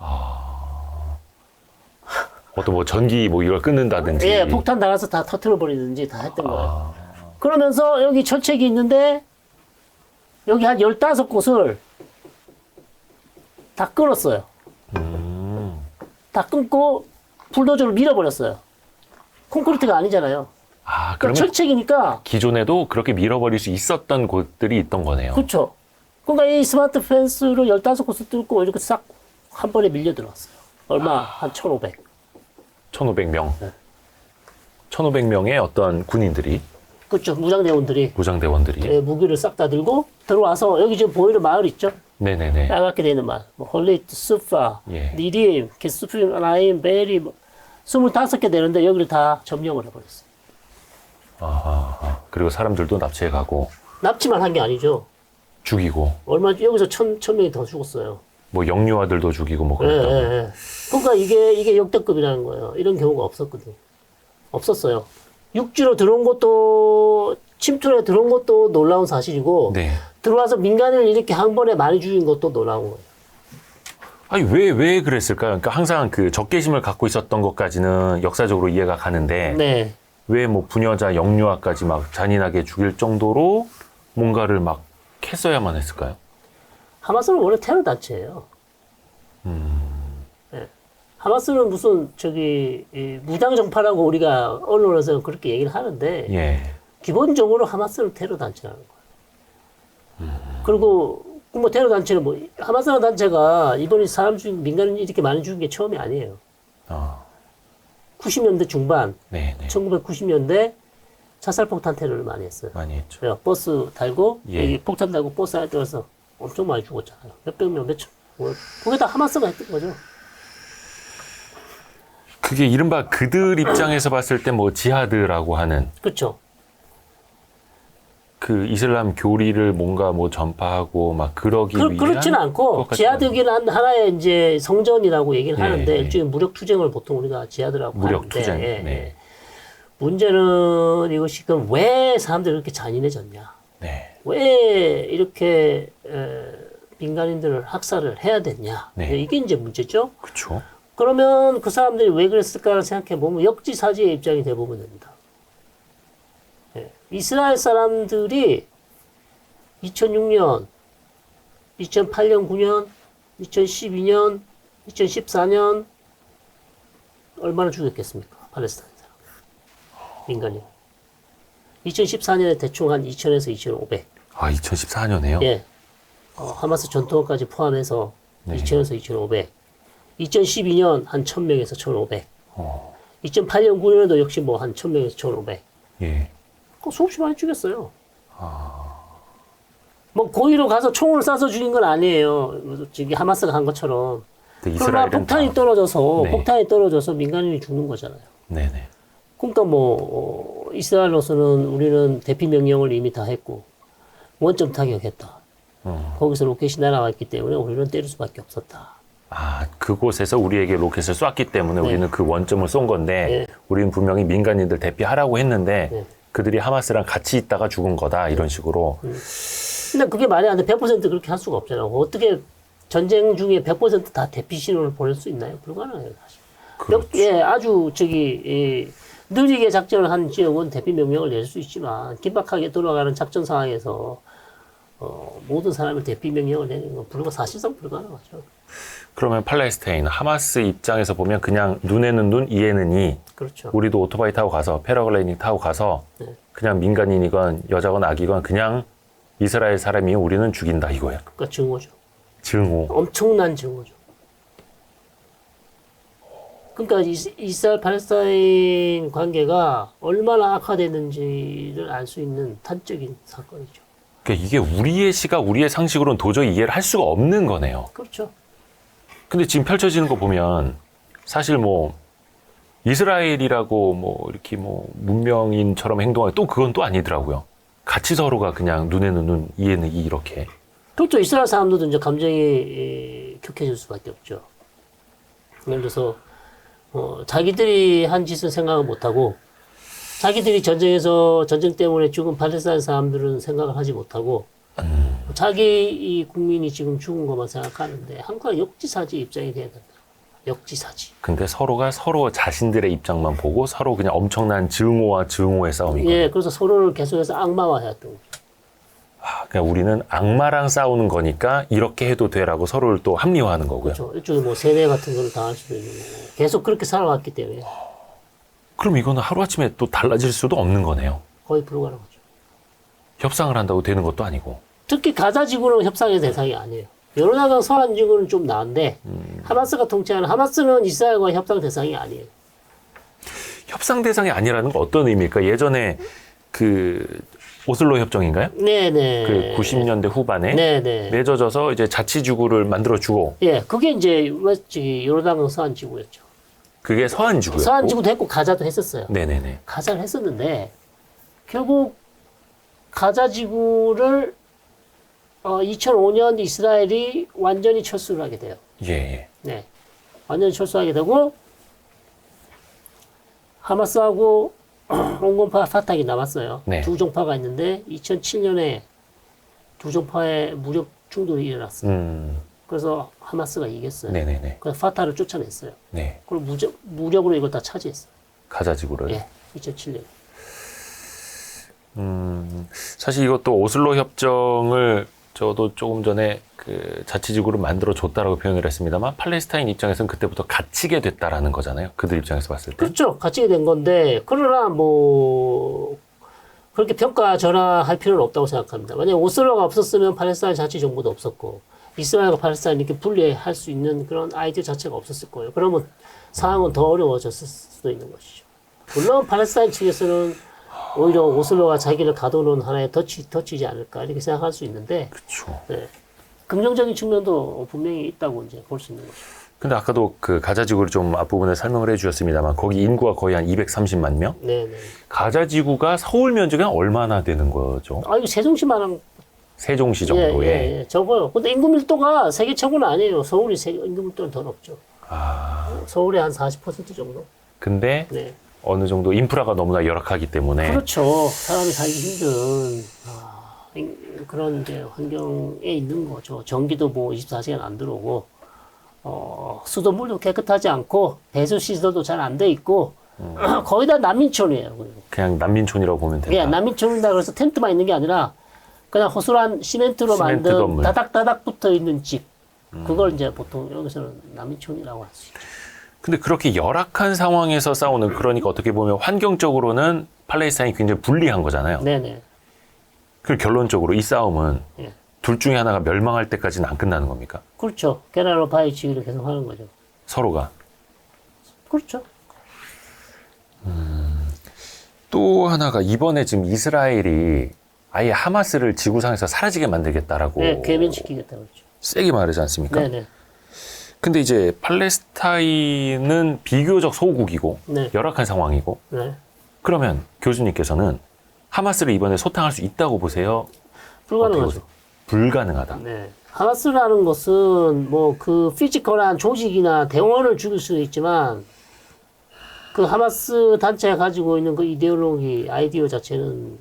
어떤 뭐 전기 뭐 이걸 끊는다든지. 예, 폭탄 달아서 다 터트려 버리든지 다 했던 거예요. 그러면서 여기 철책이 있는데 여기 한 15곳을 다 끊었어요. 다 끊고 불도저로 밀어버렸어요. 콘크리트가 아니잖아요. 아, 그러니까 그러면 철책이니까 기존에도 그렇게 밀어버릴 수 있었던 곳들이 있던 거네요. 그렇죠. 그러니까 이 스마트 펜스로 15곳을 뚫고 이렇게 싹 한 번에 밀려 들어왔어요. 얼마? 한 1,500. 1,500명. 네. 1,500명의 어떤 군인들이, 그렇죠. 무장대원들이 무장대원들이. 예, 무기를 싹 다 들고 들어와서 여기 지금 보이는 마을 있죠? 네네네. 빨갛게 되는 마을. 뭐 홀리트, 수파, 예. 니림, 게스프림, 라임, 베리 뭐 25개 되는데 여기를 다 점령을 해버렸어요. 그리고 사람들도 납치해 가고, 납치만 한 게 아니죠. 죽이고, 얼마 여기서 천 명이 더 죽었어요. 뭐 영유아들도 죽이고 뭐 예, 그랬다고. 예, 예. 그러니까 이게 역대급이라는 거예요. 이런 경우가 없었거든. 없었어요. 육지로 들어온 것도 침투에 들어온 것도 놀라운 사실이고 네. 들어와서 민간인을 이렇게 한 번에 많이 죽인 것도 놀라운 거예요. 아니, 왜 그랬을까요? 그러니까 항상 그 적개심을 갖고 있었던 것까지는 역사적으로 이해가 가는데, 네. 왜 뭐 부녀자, 영유아까지 막 잔인하게 죽일 정도로 뭔가를 막 했어야만 했을까요? 하마스는 원래 테러 단체예요. 예. 하마스는 무슨 이 무장 정파라고 우리가 언론에서 그렇게 얘기를 하는데 예. 기본적으로 하마스는 테러 단체라는 거예요. 그리고 뭐 테러 단체는 뭐 하마스라는 단체가 이번에 민간인 이렇게 많이 죽은 게 처음이 아니에요. 90년대 중반, 네, 네. 1990년대 자살폭탄 테러를 많이 했어요. 많이 했죠. 그래요. 버스 달고 예. 여기 폭탄 달고 버스 안에 들어서 엄청 많이 죽었잖아요. 몇백 명, 몇천. 그게 다 하마스가 했던 거죠. 그게 이른바 그들 입장에서 봤을 때 뭐 지하드라고 하는 그렇죠. 그 이슬람 교리를 뭔가 뭐 전파하고 막 그러기 위한 그렇지는 않고 것 같지는 지하드기는 하나의 이제 성전이라고 얘기를 예, 하는데 예. 일종의 무력 투쟁을 보통 우리가 지하드라고 무력 하는데 투쟁. 예, 네. 예. 문제는 이것이 그럼 왜 사람들이 그렇게 잔인해졌냐? 네. 왜 이렇게 민간인들을 학살을 해야 됐냐? 네. 이게 이제 문제죠. 그렇죠. 그러면 그 사람들이 왜 그랬을까를 생각해 보면 역지사지의 입장이 돼보면 됩니다. 예. 이스라엘 사람들이 2006년, 2008년, 9년, 2012년, 2014년 얼마나 죽였겠습니까? 팔레스타인 사람. 민간인. 2014년에 대충 한 2,000에서 2,500. 아, 2014년에요? 예. 하마스 전투원까지 포함해서 네. 2,000에서 2,500. 2012년 한 1,000명에서 1,500. 어. 2008년, 9년에도 역시 뭐 한 1,000명에서 1,500. 예. 수없이 많이 죽였어요. 뭐 고의로 가서 총을 쏴서 죽인 건 아니에요. 지금 하마스가 한 것처럼. 근데 그러나 이스라엘은 폭탄이 네. 떨어져서 민간인이 죽는 거잖아요. 네네. 그러니까 뭐 이스라엘로서는 우리는 대피 명령을 이미 다 했고 원점 타격했다. 거기서 로켓이 날아왔기 때문에 우리는 때릴 수밖에 없었다. 아, 그곳에서 우리에게 로켓을 쐈기 때문에 네. 우리는 그 원점을 쏜 건데 우리는 분명히 민간인들 대피하라고 했는데 네. 그들이 하마스랑 같이 있다가 죽은 거다 이런 식으로. 근데 그게 말이 안 돼. 100% 그렇게 할 수가 없잖아요. 어떻게 전쟁 중에 100%다 대피 신호를 보낼 수 있나요? 불가능해요, 사실. 그렇죠. 예, 아주 느리게 작전을 한 지역은 대피 명령을 낼 수 있지만 긴박하게 돌아가는 작전 상황에서 모든 사람을 대피 명령을 내는 건 사실상 불가능하죠. 그러면 팔레스타인 하마스 입장에서 보면 그냥 눈에는 눈, 이에는 이. 그렇죠. 우리도 오토바이 타고 가서 패러글라이딩 타고 가서 네. 그냥 민간인이건 여자건 아기건 그냥 이스라엘 사람이 우리는 죽인다 이거예요. 그러니까 증오죠. 증오. 엄청난 증오죠. 그러니까 이스라엘 팔레스타인 관계가 얼마나 악화됐는지를 알 수 있는 단적인 사건이죠. 그러니까 이게 우리의 시각, 우리의 상식으로는 도저히 이해를 할 수가 없는 거네요. 그렇죠. 근데 지금 펼쳐지는 거 보면 사실 뭐 이스라엘이라고 뭐 이렇게 뭐 문명인처럼 행동하고 또 그건 또 아니더라고요. 같이 서로가 그냥 눈에는 눈, 이에는 이 이렇게. 그렇죠. 이스라엘 사람들도 이제 감정이 격해질 수밖에 없죠. 예를 들어서 자기들이 한 짓을 생각을 못하고 자기들이 전쟁 때문에 죽은 팔레스타인 사람들은 생각을 하지 못하고 자기 이 국민이 지금 죽은 것만 생각하는데 한국은 역지사지 입장이 돼야 된다. 역지사지. 근데 서로가 서로 자신들의 입장만 보고 서로 그냥 엄청난 증오와 증오의 싸움이거든요. 예, 그래서 서로를 계속해서 악마화해왔던 거죠. 그러니까 우리는 악마랑 싸우는 거니까 이렇게 해도 돼라고 서로를 또 합리화하는 거고요. 그렇죠. 일종의 뭐 세뇌 같은 거를 당할 수도 있는 거고. 계속 그렇게 살아왔기 때문에 그럼 이거는 하루아침에 또 달라질 수도 없는 거네요. 거의 불가능하죠. 협상을 한다고 되는 것도 아니고. 특히 가자 지구는 협상의 대상이 아니에요. 요르단강 서안 지구는 좀 나은데 하마스가 통치하는 하마스는 이스라엘과 협상 대상이 아니에요. 협상 대상이 아니라는 건 어떤 의미일까? 예전에 그 오슬로 협정인가요? 네네. 그 90년대 후반에 네네. 맺어져서 이제 자치지구를 만들어주고 예, 그게 이제 요르단강 서안 지구였죠. 그게 서한지구였고. 서안 지구도 했고 가자도 했었어요. 네네네. 가자를 했었는데 결국 가자 지구를 2005년 이스라엘이 완전히 철수를 하게 돼요. 예, 예. 네, 완전히 철수하게 되고 하마스하고 온건파 파탁이 남았어요. 네. 두 종파가 있는데 2007년에 두 종파의 무력 충돌이 일어났어요. 그래서 하마스가 이겼어요. 네네네. 그래서 파타를 쫓아냈어요. 네. 그리고 무력으로 이걸 다 차지했어요. 가자지구를. 예, 2007년. 사실 이것도 오슬로 협정을 저도 조금 전에 그 자치지구를 만들어 줬다라고 표현을 했습니다만 팔레스타인 입장에서는 그때부터 갇히게 됐다라는 거잖아요. 그들 입장에서 봤을 때. 그렇죠. 갇히게 된 건데 그러나 뭐 그렇게 평가 전환할 필요는 없다고 생각합니다. 만약에 오슬로가 없었으면 팔레스타인 자치 정부도 없었고 이스라엘과 팔레스타인 이렇게 분리할 수 있는 그런 아이디어 자체가 없었을 거예요. 그러면 상황은 더 어려워졌을 수도 있는 것이죠. 물론 팔레스타인 측에서는 오히려 오슬로가 자기를 가둬놓은 하나의 덫이지 않을까 이렇게 생각할 수 있는데 그렇죠. 네. 긍정적인 측면도 분명히 있다고 이제 볼 수 있는 거죠. 근데 아까도 그 가자지구를 좀 앞부분에 설명을 해주셨습니다만 거기 인구가 거의 한 230만 명? 네네. 가자지구가 서울 면적이 얼마나 되는 거죠? 아, 이거 세종시만한 세종시 정도에. 예, 적어요. 근데 인구 밀도가 세계 최고는 아니에요. 서울이 인구 밀도는 더 높죠. 아, 서울의 한 40% 정도. 근데 네. 어느 정도 인프라가 너무나 열악하기 때문에 그렇죠. 사람이 살기 힘든 그런 이제 환경에 있는 거죠. 전기도 뭐 24시간 안 들어오고, 수돗물도 깨끗하지 않고, 배수 시설도 잘 안 돼 있고, 거의 다 난민촌이에요. 그리고. 그냥 난민촌이라고 보면 된다. 예, 난민촌이다 그래서 텐트만 있는 게 아니라, 그냥 허술한 시멘트로 시멘트 만든 건물. 다닥다닥 붙어 있는 집. 그걸 이제 보통 여기서는 난민촌이라고 할 수 있죠. 근데 그렇게 열악한 상황에서 싸우는, 그러니까 어떻게 보면 환경적으로는 팔레스타인이 굉장히 불리한 거잖아요. 네네. 그 결론적으로 이 싸움은 예. 둘 중에 하나가 멸망할 때까지는 안 끝나는 겁니까? 그렇죠. 게나로 바위치기를 계속 하는 거죠. 서로가. 그렇죠. 또 하나가 이번에 지금 이스라엘이 아예 하마스를 지구상에서 사라지게 만들겠다라고 네, 괴면시키겠다고 그랬죠. 세게 말하지 않습니까? 네네. 근데 이제 팔레스타인은 비교적 소국이고 네. 열악한 상황이고, 네. 그러면 교수님께서는 하마스를 이번에 소탕할 수 있다고 보세요? 어떻게 불가능하죠. 보세요? 불가능하다. 네. 하마스라는 것은 뭐 그 피지컬한 조직이나 대원을 죽일 수도 있지만 그 하마스 단체가 가지고 있는 그 이데올로기, 아이디어 자체는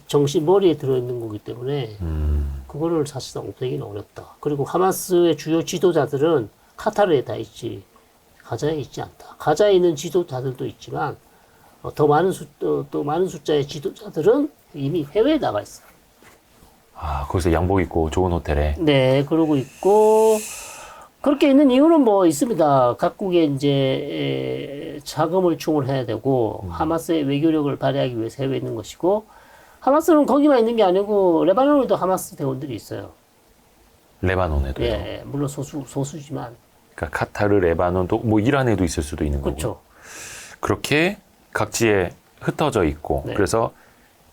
정신 머리에 들어있는 거기 때문에 그거를 사실상 없애기는 어렵다. 그리고 하마스의 주요 지도자들은 카타르에 다 있지 가자에 있지 않다. 가자에 있는 지도자들도 있지만 더 많은 또 많은 숫자의 지도자들은 이미 해외에 나가 있어요. 아, 거기서 양복 입고 좋은 호텔에. 네, 그러고 있고, 그렇게 있는 이유는 뭐 있습니다. 각국에 이제 자금을 충원해야 되고, 하마스의 외교력을 발휘하기 위해서 해외에 있는 것이고, 하마스는 거기만 있는 게 아니고, 레바논에도 하마스 대원들이 있어요. 레바논에도요. 예, 물론 소수지만. 그러니까 카타르, 레바논도 뭐 이란에도 있을 수도 있는 거고. 그렇죠. 그렇게 각지에 흩어져 있고, 네. 그래서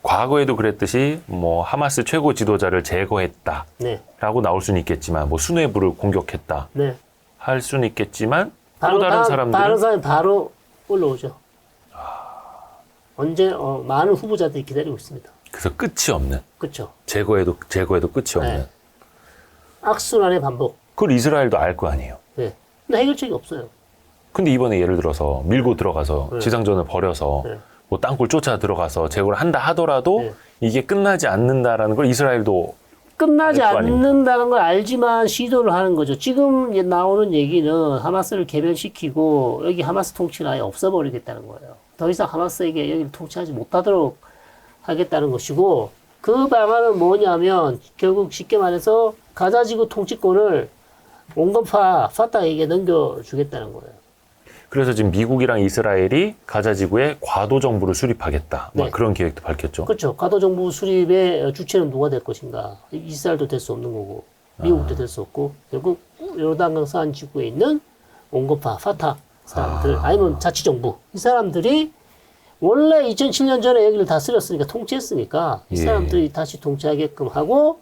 과거에도 그랬듯이 뭐 하마스 최고 지도자를 제거했다라고 네, 나올 수는 있겠지만, 뭐 수뇌부를 공격했다 네. 할 수는 있겠지만, 또 바로 다른 사람들은 사람이 바로 올라오죠. 언제, 많은 후보자들이 기다리고 있습니다. 그래서 끝이 없는, 그렇죠. 제거해도 끝이 없는. 네. 악순환의 반복. 그걸 이스라엘도 알 거 아니에요. 네. 근데 해결책이 없어요. 근데 이번에 예를 들어서 밀고 들어가서 네. 지상전을 벌여서 네. 뭐 땅굴 쫓아 들어가서 제거를 한다 하더라도 네. 이게 끝나지 않는다라는 걸 이스라엘도 끝나지 알거 아닙니까? 않는다는 걸 알지만 시도를 하는 거죠. 지금 나오는 얘기는 하마스를 개변시키고 여기 하마스 통치를 아예 없애버리겠다는 거예요. 더 이상 하마스에게 여기를 통치하지 못하도록 하겠다는 것이고, 그 방안은 뭐냐면 결국 쉽게 말해서 가자지구 통치권을 온건파 파타에게 넘겨주겠다는 거예요. 그래서 지금 미국이랑 이스라엘이 가자지구에 과도 정부를 수립하겠다. 막 네. 그런 계획도 밝혔죠. 그렇죠. 가도정부 수립의 주체는 누가 될 것인가. 이스라엘도 될 수 없는 거고 미국도 될 수 없고, 결국 요르단강 지구에 있는 온건파 파타 사람들 아니면 자치정부, 이 사람들이 원래 2007년 전에 여기를 다스렸으니까, 통치했으니까 이 예. 사람들이 다시 통치하게끔 하고,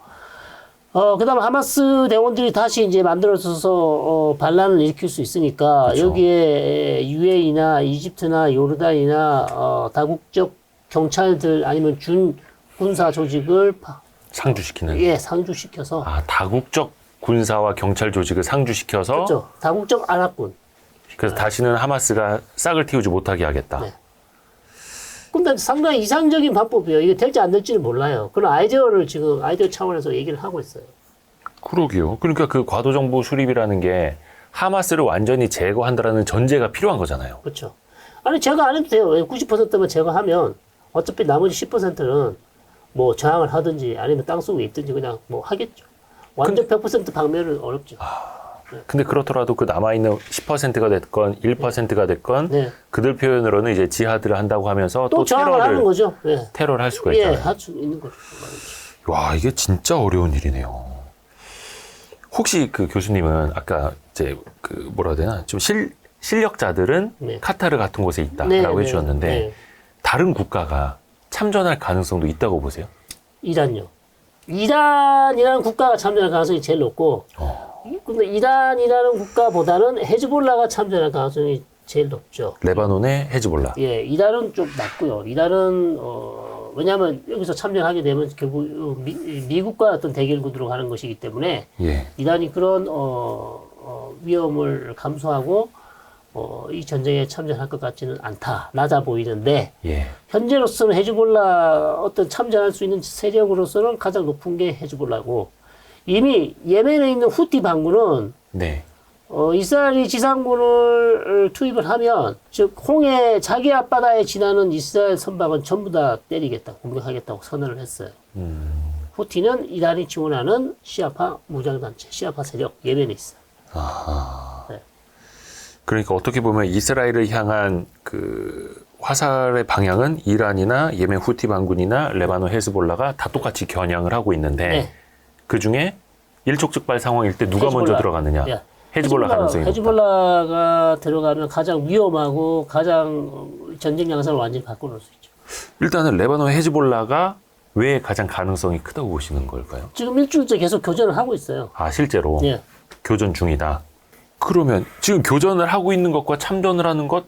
그 다음에 하마스 대원들이 다시 이제 만들어져서 반란을 일으킬 수 있으니까, 그쵸. 여기에 UAE나 이집트나 요르단이나 다국적 경찰들 아니면 준 군사 조직을 상주시키는. 예, 상주시켜서, 아, 다국적 군사와 경찰 조직을 상주시켜서 그렇죠. 다국적 안압군. 그래서 다시는 하마스가 싹을 틔우지 못하게 하겠다. 네. 근데 상당히 이상적인 방법이에요. 이게 될지 안 될지는 몰라요. 그런 아이디어를 지금 아이디어 차원에서 얘기를 하고 있어요. 그러게요. 그러니까 그 과도 정부 수립이라는 게 하마스를 완전히 제거한다라는 전제가 필요한 거잖아요. 그렇죠. 아니, 제거 안 해도 돼요. 90%만 제거하면 어차피 나머지 10%는 뭐 저항을 하든지 아니면 땅속에 있든지 그냥 뭐 하겠죠. 완전 100% 박멸은 어렵죠. 근데 그렇더라도 그 남아있는 10%가 됐건 1%가 됐건 네. 그들 표현으로는 이제 지하드를 한다고 하면서 또 또 저항을 하는 거죠. 네. 테러를 할 수가 예, 있잖아요. 할 수 있는 거죠. 와, 이게 진짜 어려운 일이네요. 혹시 그 교수님은 아까 이제 그 뭐라 해야 되나 좀 실력자들은 네. 카타르 같은 곳에 있다라고 네, 네, 해주셨는데 네. 다른 국가가 참전할 가능성도 있다고 보세요? 이란요. 이란이라는 국가가 참전할 가능성이 제일 높고, 근데 이란이라는 국가보다는 헤즈볼라가 참전할 가능성이 제일 높죠. 레바논의 헤즈볼라. 예, 이란은 좀 낮고요. 이란은 왜냐하면 여기서 참전하게 되면 결국 미국과 어떤 대결 구도로 가는 것이기 때문에 예. 이란이 그런 위험을 감수하고 이 전쟁에 참전할 것 같지는 않다. 낮아 보이는데 예. 현재로서는 헤즈볼라 어떤 참전할 수 있는 세력으로서는 가장 높은 게 헤즈볼라고 이미 예멘에 있는 후티 반군은 네. 이스라엘이 지상군을 투입을 하면 즉 홍해 자기 앞바다에 지나는 이스라엘 선박은 전부 다 때리겠다 공격하겠다고 선언을 했어요. 후티는 이란이 지원하는 시아파 무장단체 시아파 세력 예멘에 있어요. 아하. 네. 그러니까 어떻게 보면 이스라엘을 향한 그 화살의 방향은 이란이나 예멘 후티 반군이나 레바논 헤즈볼라가 다 똑같이 겨냥을 하고 있는데 네. 그 중에 일촉즉발 상황일 때 누가 먼저 들어가느냐? 예. 헤즈볼라 가능성이 높다. 헤즈볼라가 들어가면 가장 위험하고 가장 전쟁 양상을 완전히 바꿔놓을 수 있죠. 일단은 레바논 헤즈볼라가 왜 가장 가능성이 크다고 보시는 걸까요? 지금 일주일째 계속 교전을 하고 있어요. 아, 실제로 예. 교전 중이다. 그러면 지금 교전을 하고 있는 것과 참전을 하는 것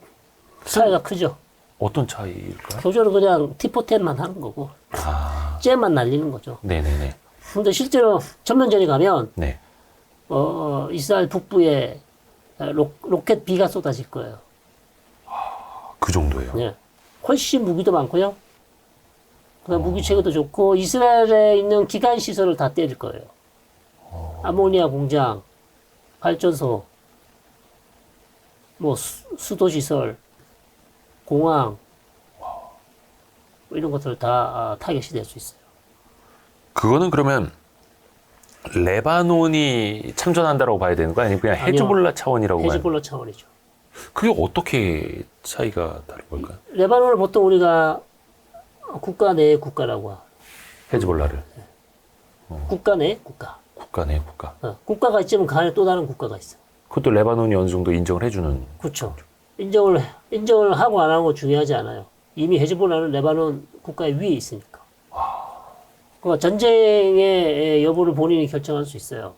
차이가 크죠. 어떤 차이일까요? 교전은 그냥 티포텐만 하는 거고 아, 쟤만 날리는 거죠. 네네네. 근데 실제로 전면전에 가면 네. 이스라엘 북부에 로켓 비가 쏟아질 거예요. 그 정도예요. 예. 훨씬 무기도 많고요. 그다음 무기 체계도 좋고 이스라엘에 있는 기간 시설을 다 때릴 거예요. 아모니아 공장, 발전소, 뭐 수도 시설, 공항 뭐 이런 것들 다 타겟이 될 수 있어요. 그거는 그러면 레바논이 참전한다라고 봐야 되는 거야? 아니면 그냥 아니요. 헤즈볼라 차원이라고 봐야 되는 헤즈볼라 차원이죠. 그게 어떻게 차이가 다른 걸까요? 레바논을 보통 우리가 국가 내 국가라고 하죠. 헤즈볼라를. 국가 내 국가. 국가 내 국가. 국가가 있지만 그 안에 또 다른 국가가 있어. 그것도 레바논이 어느 정도 인정을 해주는. 그렇죠. 인정을 하고 안 하는 거 중요하지 않아요. 이미 헤즈볼라는 레바논 국가의 위에 있으니까. 그러니까 전쟁의 여부를 본인이 결정할 수 있어요.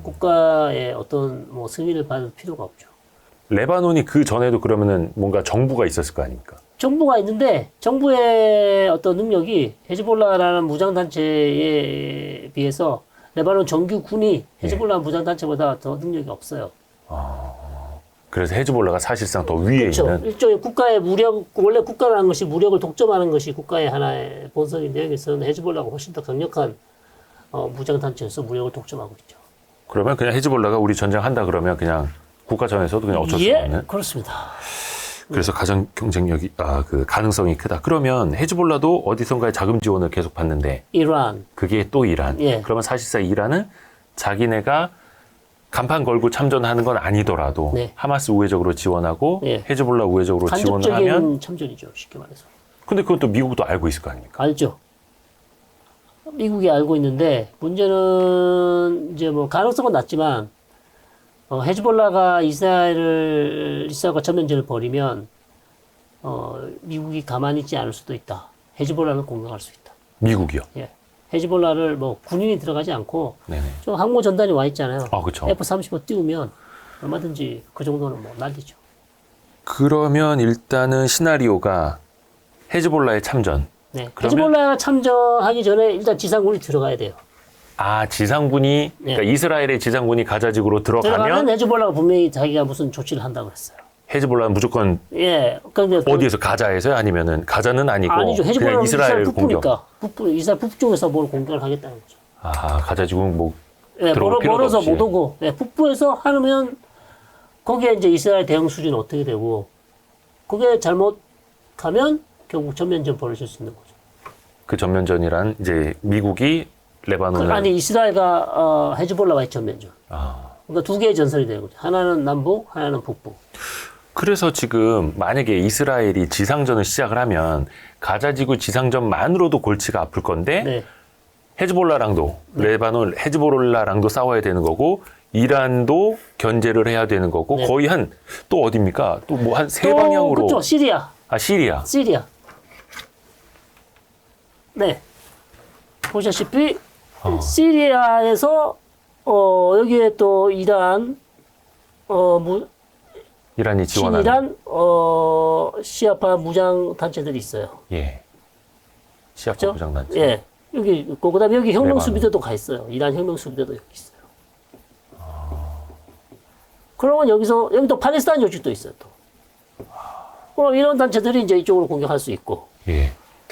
국가의 어떤 뭐 승인을 받을 필요가 없죠. 레바논이 그 전에도 그러면은 뭔가 정부가 있었을 거 아닙니까? 정부가 있는데 정부의 어떤 능력이 헤즈볼라라는 무장단체에 비해서 레바논 정규군이 헤즈볼라 무장단체보다 더 능력이 없어요. 그래서 헤즈볼라가 사실상 더 위에 그렇죠. 있는. 일종의 국가의 무력, 원래 국가라는 것이 무력을 독점하는 것이 국가의 하나의 본성인데 여기서는 헤즈볼라가 훨씬 더 강력한 무장단체에서 무력을 독점하고 있죠. 그러면 그냥 헤즈볼라가 우리 전쟁한다 그러면 그냥 국가 차원에서도 그냥 어쩔 수 없는. 그렇습니다. 그래서 가장 경쟁력이 그 가능성이 크다. 그러면 헤즈볼라도 어디선가의 자금 지원을 계속 받는데 이란, 그게 또 이란. 예. 그러면 사실상 이란은 자기네가 간판 걸고 참전하는 건 아니더라도 네. 하마스 우회적으로 지원하고 예. 헤즈볼라 우회적으로 지원을 하면 간접적인 참전이죠. 쉽게 말해서. 근데 그건 또 미국도 알고 있을 거 아닙니까? 알죠. 미국이 알고 있는데 문제는 이제 뭐 가능성은 낮지만 헤즈볼라가 이스라엘과 전면전을 벌이면 미국이 가만히 있지 않을 수도 있다. 헤즈볼라를 공격할 수 있다. 미국이요. 예. 헤즈볼라를 뭐 군인이 들어가지 않고 네네. 좀 항모 전단이 와 있잖아요. 아, 그렇죠. F-35 띄우면 얼마든지 그 정도는 뭐 날리죠. 그러면 일단은 시나리오가 헤즈볼라의 참전. 네. 그러면- 헤즈볼라가 참전하기 전에 일단 지상군이 들어가야 돼요. 아, 지상군이 그러니까 이스라엘의 지상군이 가자지구로 들어가면 들어가면 헤즈볼라가 분명히 자기가 무슨 조치를 한다고 했어요. 헤즈볼라는 무조건 예. 그런데 어디에서 가자에서요? 아니면은 가자는 아니고 아니죠. 그냥 헤즈볼라는 이스라엘 이스라엘 공격. 북부니까 이스라엘 북쪽에서 뭘 공격을 하겠다는 거죠. 아, 가자지구 뭐 예, 들어올 필요도 멀어서 없이. 못 오고 예, 북부에서 하면 거기에 이제 이스라엘 대응 수준은 어떻게 되고 그게 잘못하면 결국 전면전 벌어질 수 있는 거죠. 그 전면전이란 이제 미국이 레바논을 아니 이스라엘과 헤즈볼라와의 전면전. 아. 그러니까 두 개의 전선이 되는 거죠. 하나는 남북, 하나는 북부. 그래서 지금 만약에 이스라엘이 지상전을 시작을 하면 가자지구 지상전만으로도 골치가 아플 건데 네. 헤즈볼라랑도 레바논 헤즈볼라랑도 싸워야 되는 거고 이란도 견제를 해야 되는 거고 네. 거의 한 또 어디입니까? 또 뭐 한 세 또 방향으로 그렇죠. 시리아. 아 시리아. 네. 보시다시피 시리아에서 여기에 또 이란 이란이 지원하는 친이란 시아파 무장 단체들이 있어요. 예. 시아파 그렇죠? 무장단체. 예. 여기 있고 그다음에 여기 혁명 레바논. 수비대도 가 있어요. 이란 혁명 수비대도 여기 있어요. 그러면 여기도 팔레스타인 조직도 있어요. 또. 그럼 이런 단체들이 이제 이쪽으로 공격할 수 있고, 예.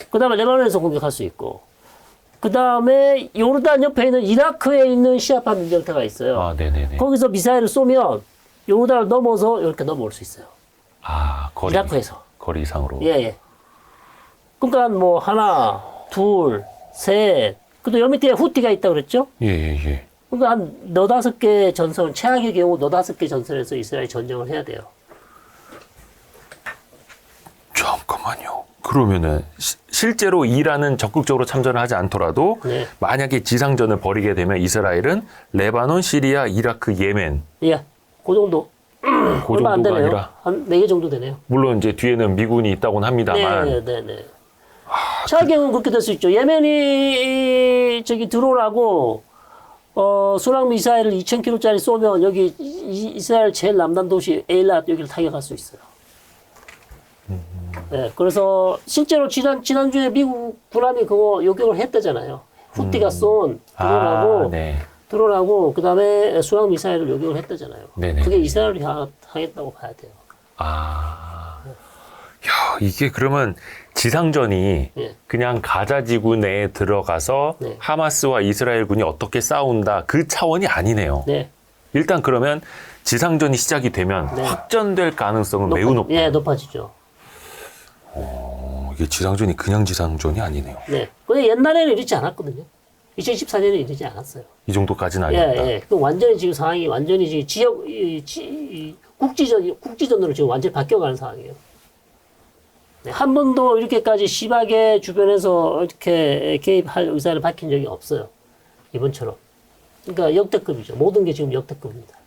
그다음에 레바논에서 공격할 수 있고, 그다음에 요르단 옆에 있는 이라크에 있는 시아파 민병대가 있어요. 아, 네네네. 거기서 미사일을 쏘면 요르단을 넘어서 이렇게 넘어올 수 있어요. 아, 이라크에서. 거리 이상으로. 예, 예. 그러니까 뭐 하나, 둘, 셋. 그또 여 밑에 후티가 있다고 그랬죠? 예, 예, 예. 그러니까 한 너다섯 개 전선, 최악의 경우 너다섯 개 전선에서 이스라엘이 전쟁을 해야 돼요. 잠깐만요. 그러면은 실제로 이란은 적극적으로 참전을 하지 않더라도 네. 만약에 지상전을 벌이게 되면 이스라엘은 레바논, 시리아, 이라크, 예멘 예, 그 정도. 그 얼마 안 정도가 되네요. 아니라 한 4개 정도 되네요. 물론 이제 뒤에는 미군이 있다고는 합니다만 네, 네, 네. 최악의 경우는 그렇게 될 수 있죠. 예멘이 저기 드론하고 순항 미사일을 2,000km짜리 쏘면 여기 이스라엘 제일 남단 도시 에일랏 여기를 타격할 수 있어요. 네, 그래서 실제로 지난주에 미국 군함이 그거 요격을 했다잖아요. 후티가 쏜 드론하고 네. 드론하고 그다음에 순항 미사일을 요격을 했다잖아요. 네네. 그게 이스라엘이 하겠다고 봐야 돼요. 아, 야 이게 그러면 지상전이 예. 그냥 가자 지구 내에 들어가서 네. 하마스와 이스라엘 군이 어떻게 싸운다 그 차원이 아니네요. 네. 일단 그러면 지상전이 시작이 되면 네. 확전될 가능성은 매우 높다. 예, 높아지죠. 이게 지상전이 그냥 지상전이 아니네요. 네. 근데 옛날에는 이렇지 않았거든요. 2014년에 이러지 않았어요. 이 정도까지는 예, 아니다. 예. 그 완전히 지금 상황이 완전히 지금 국지전으로 지금 완전히 바뀌어가는 상황이에요. 네, 한 번도 이렇게까지 심하게 주변에서 이렇게 개입할 의사를 밝힌 적이 없어요. 이번처럼. 그러니까 역대급이죠. 모든 게 지금 역대급입니다.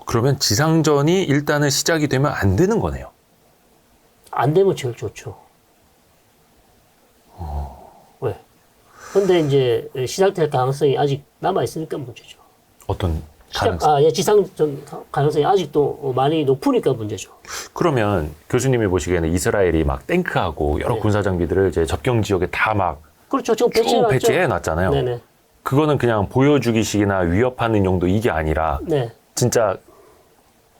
그러면 지상전이 일단은 시작이 되면 안 되는 거네요. 안 되면 제일 좋죠. 왜? 근데 이제 시작될 가능성이 아직 남아있으니까 문제죠. 어떤 가능성? 예, 지상전 가능성이 아직도 많이 높으니까 문제죠. 그러면 교수님이 보시기에는 이스라엘이 막 탱크하고 여러 네. 군사 장비들을 이제 접경 지역에 다 막 그렇죠. 지금 쭉 배치해 놨잖아요. 네네. 그거는 그냥 보여주기식이나 위협하는 용도 이게 아니라 네. 진짜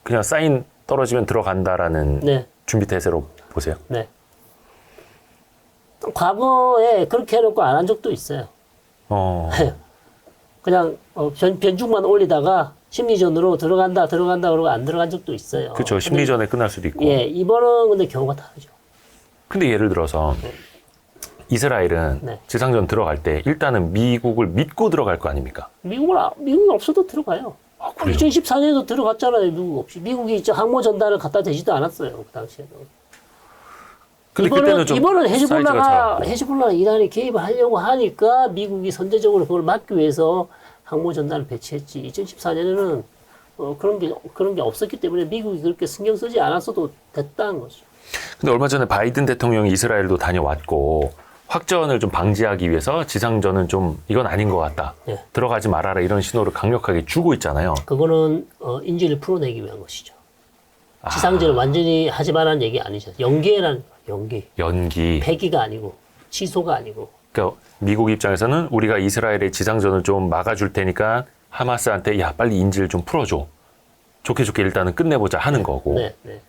그냥 사인 떨어지면 들어간다라는 네. 준비 태세로 보세요. 네. 과거에 그렇게 해놓고 안 한 적도 있어요. 그냥 변죽만 올리다가 심리전으로 들어간다 그러고 안 들어간 적도 있어요. 그렇죠. 심리전에 끝날 수도 있고. 예, 이번은 근데 경우가 다르죠. 근데 예를 들어서 이스라엘은 네. 지상전 들어갈 때 일단은 미국을 믿고 들어갈 거 아닙니까? 미국 없어도 들어가요. 아, 그래요? 2014년에도 들어갔잖아요. 미국 없이. 미국이 이제 항모 전단을 갖다 대지도 않았어요. 그 당시에는. 근데 그때는 좀 이번은 사이즈가 작았고. 헤즈볼라가 이란이 개입을 하려고 하니까 미국이 선제적으로 그걸 막기 위해서 항모 전단을 배치했지. 2014년에는 그런 게 없었기 때문에 미국이 그렇게 신경 쓰지 않았어도 됐다는 거죠. 근데 얼마 전에 바이든 대통령이 이스라엘도 다녀왔고 확전을 좀 방지하기 위해서 지상전은 좀 이건 아닌 것 같다. 네. 들어가지 말아라 이런 신호를 강력하게 주고 있잖아요. 그거는 인지를 풀어내기 위한 것이죠. 지상전을 완전히 하지 말라는 얘기 아니죠. 연기. 연기. 폐기가 아니고 취소가 아니고. 그러니까 미국 입장에서는 우리가 이스라엘의 지상전을 좀 막아줄 테니까 하마스한테 야 빨리 인지를 좀 풀어줘. 좋게 일단은 끝내보자 하는 거고. 네, 네.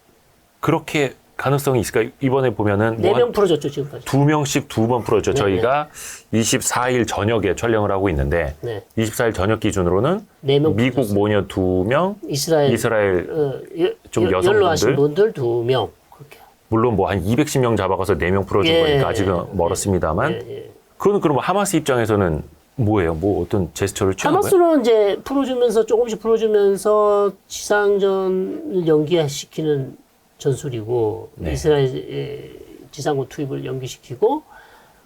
그렇게 가능성이 있을까? 이번에 보면은 4명 풀어줬죠 지금까지. 2명씩 2번 풀어줘. 네, 저희가 24일 저녁에 촬영을 하고 있는데 네. 24일 저녁 기준으로는 4명 미국 풀어줬어요. 모녀 2명, 이스라엘 좀 여성분들. 연로하신 분들 2명 그렇게. 물론 뭐 한 210명 잡아가서 4명 풀어준 예, 거니까 아직은 멀었습니다만 예. 그거는 그러면 하마스 입장에서는 뭐예요? 뭐 어떤 제스처를 취하는 거예요? 하마스는 이제 풀어주면서 조금씩 풀어주면서 지상전을 연기시키는 전술이고 네. 이스라엘의 지상군 투입을 연기시키고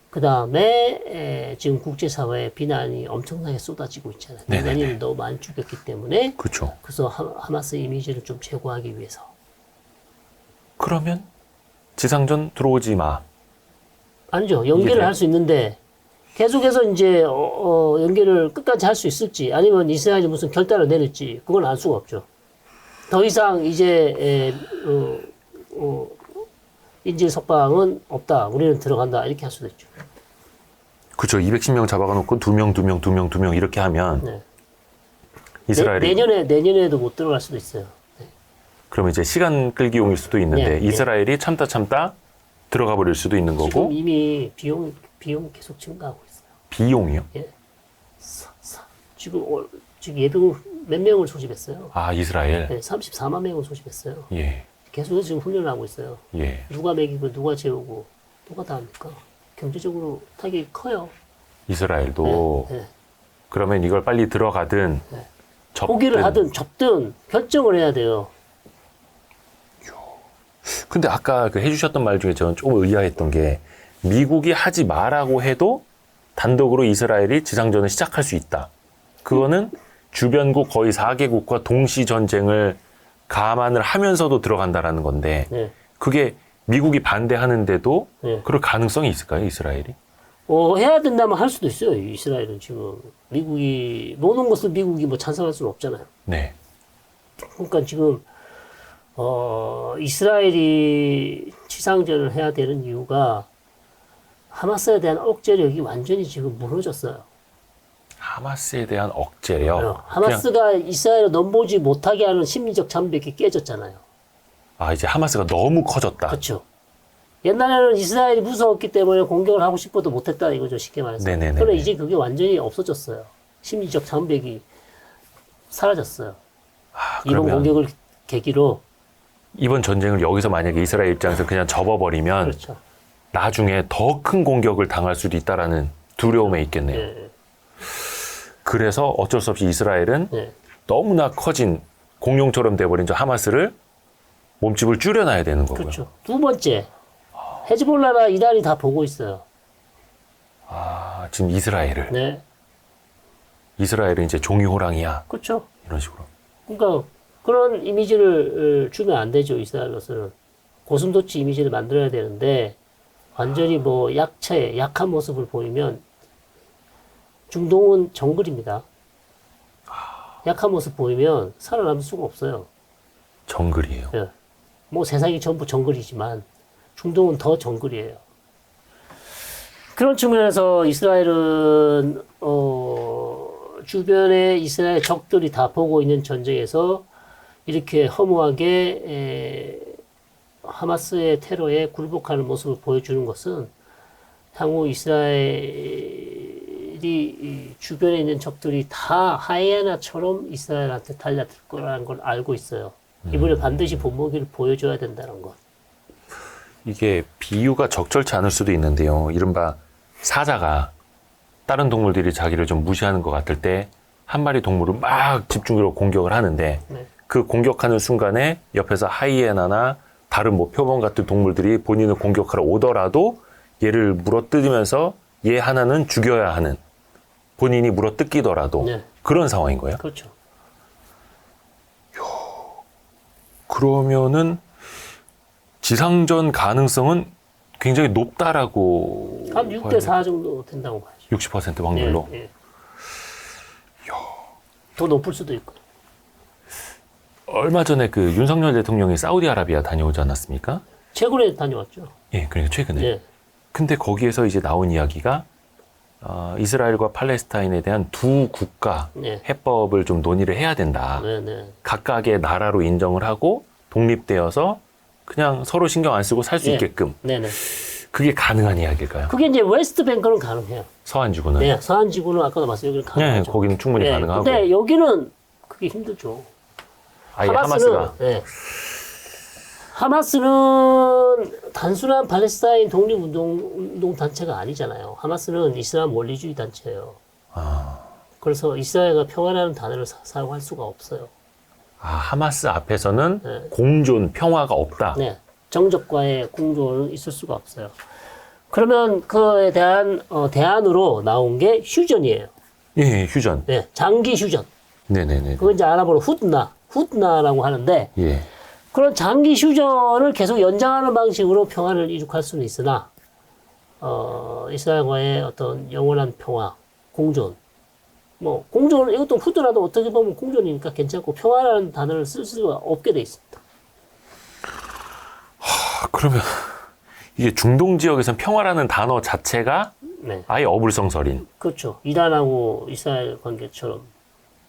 그 다음에 지금 국제사회에 비난이 엄청나게 쏟아지고 있잖아요. 네네네. 민간인을 너무 많이 죽였기 때문에 그렇죠. 그래서 하마스 이미지를 좀 제고하기 위해서. 그러면 지상전 들어오지 마. 아니죠. 연계를 이게 할 수 있는데 계속해서 이제 연계를 끝까지 할 수 있을지 아니면 이스라엘이 무슨 결단을 내릴지 그건 알 수가 없죠. 더 이상 이제 인질 석방은 없다. 우리는 들어간다. 이렇게 할 수도 있죠. 그렇죠. 210명 잡아가놓고 2명 이렇게 하면 네. 이스라엘이 내년에도 못 들어갈 수도 있어요. 그러면 이제 시간 끌기용일 수도 있는데 네, 이스라엘이 참다 들어가 버릴 수도 있는 거고 지금 이미 비용 계속 증가하고 있어요. 비용이요? 예. 지금 예비군 몇 명을 소집했어요. 아 이스라엘. 네, 34만 명을 소집했어요. 예. 계속 지금 훈련을 하고 있어요. 예. 누가 먹이고 누가 재우고 누가 다 합니까? 경제적으로 타격이 커요. 이스라엘도 네, 네. 그러면 이걸 빨리 들어가든 네. 접든 포기를 하든 접든 결정을 해야 돼요. 근데 아까 그 해주셨던 말 중에 저는 조금 의아했던 게 미국이 하지 마라고 해도 단독으로 이스라엘이 지상전을 시작할 수 있다. 그거는 주변국 거의 4개국과 동시 전쟁을 감안을 하면서도 들어간다라는 건데 네. 그게 미국이 반대하는데도 네. 그럴 가능성이 있을까요, 이스라엘이? 해야 된다면 할 수도 있어요. 이스라엘은 지금 미국이 모든 것을 미국이 뭐 찬성할 수는 없잖아요. 네. 그러니까 지금 이스라엘이 지상전을 해야 되는 이유가 하마스에 대한 억제력이 완전히 지금 무너졌어요. 하마스에 대한 억제력. 하마스가 이스라엘을 넘보지 못하게 하는 심리적 장벽이 깨졌잖아요. 이제 하마스가 너무 커졌다. 그렇죠. 옛날에는 이스라엘이 무서웠기 때문에 공격을 하고 싶어도 못했다 이거죠. 쉽게 말해서. 네네네. 그런데 이제 그게 완전히 없어졌어요. 심리적 장벽이 사라졌어요. 이번 그러면 공격을 계기로. 이번 전쟁을 여기서 만약에 이스라엘 입장에서 그냥 접어버리면 그렇죠. 나중에 더 큰 공격을 당할 수도 있다라는 두려움에 있겠네요. 네. 그래서 어쩔 수 없이 이스라엘은 네. 너무나 커진 공룡처럼 돼버린 저 하마스를 몸집을 줄여놔야 되는 거고요. 그렇죠. 두 번째, 헤즈볼라나 이란이 다 보고 있어요. 지금 이스라엘을. 네. 이스라엘은 이제 종이 호랑이야. 그렇죠. 이런 식으로. 그러니까 그런 이미지를 주면 안 되죠. 이스라엘로서는 고슴도치 이미지를 만들어야 되는데 완전히 뭐 약한 모습을 보이면 중동은 정글입니다. 약한 모습 보이면 살아남을 수가 없어요. 정글이에요. 예. 뭐 세상이 전부 정글이지만 중동은 더 정글이에요. 그런 측면에서 이스라엘은 주변에 이스라엘 적들이 다 보고 있는 전쟁에서 이렇게 허무하게 하마스의 테러에 굴복하는 모습을 보여주는 것은 향후 이스라엘이 이 주변에 있는 적들이 다 하이에나처럼 이스라엘한테 달려들 거라는 걸 알고 있어요. 이번에 반드시 본보기를 보여줘야 된다는 것. 이게 비유가 적절치 않을 수도 있는데요. 이른바 사자가 다른 동물들이 자기를 좀 무시하는 것 같을 때 한 마리 동물을 막 집중적으로 공격을 하는데 네. 그 공격하는 순간에 옆에서 하이에나나 다른 뭐 표범 같은 동물들이 본인을 공격하러 오더라도 얘를 물어뜯으면서 얘 하나는 죽여야 하는 본인이 물어뜯기더라도 네. 그런 상황인 거예요. 그렇죠. 그러면은 지상전 가능성은 굉장히 높다라고 한 6대4 정도 된다고 봐야죠. 60% 확률로. 예, 예. 더 높을 수도 있고. 얼마 전에 그 윤석열 대통령이 사우디아라비아 다녀오지 않았습니까? 최근에 다녀왔죠. 예, 그러니까 최근에. 예. 근데 거기에서 이제 나온 이야기가 이스라엘과 팔레스타인에 대한 두 국가 네. 해법을 좀 논의를 해야 된다. 네, 네. 각각의 나라로 인정을 하고 독립되어서 그냥 서로 신경 안 쓰고 살 수 네. 있게끔. 네, 네. 그게 가능한 이야기일까요? 그게 이제 웨스트뱅크는 가능해요. 서한 지구는. 네, 서한 지구는 아까도 말씀드린 여기는 네, 가능하죠. 거기는 충분히 네, 가능하고. 근데 여기는 그게 힘들죠. 아예 하마스가. 네. 하마스는 단순한 팔레스타인 독립운동 단체가 아니잖아요. 하마스는 이슬람 원리주의 단체예요. 그래서 이스라엘과 평화라는 단어를 사용할 수가 없어요. 아, 하마스 앞에서는 네. 공존, 평화가 없다. 네, 정적과의 공존은 있을 수가 없어요. 그러면 그에 대한 대안으로 나온 게 휴전이에요. 예, 휴전. 네, 장기 휴전. 네네네. 그건 이제 아랍어로 후드나라고 하는데 예. 그런 장기 휴전을 계속 연장하는 방식으로 평화를 이룩할 수는 있으나 이스라엘과의 어떤 영원한 평화, 공존. 뭐 공존 이것도 후드나도 어떻게 보면 공존이니까 괜찮고 평화라는 단어를 쓸 수가 없게 돼 있습니다. 그러면 이게 중동 지역에서는 평화라는 단어 자체가 네, 아예 어불성설인. 그렇죠. 이란하고 이스라엘 관계처럼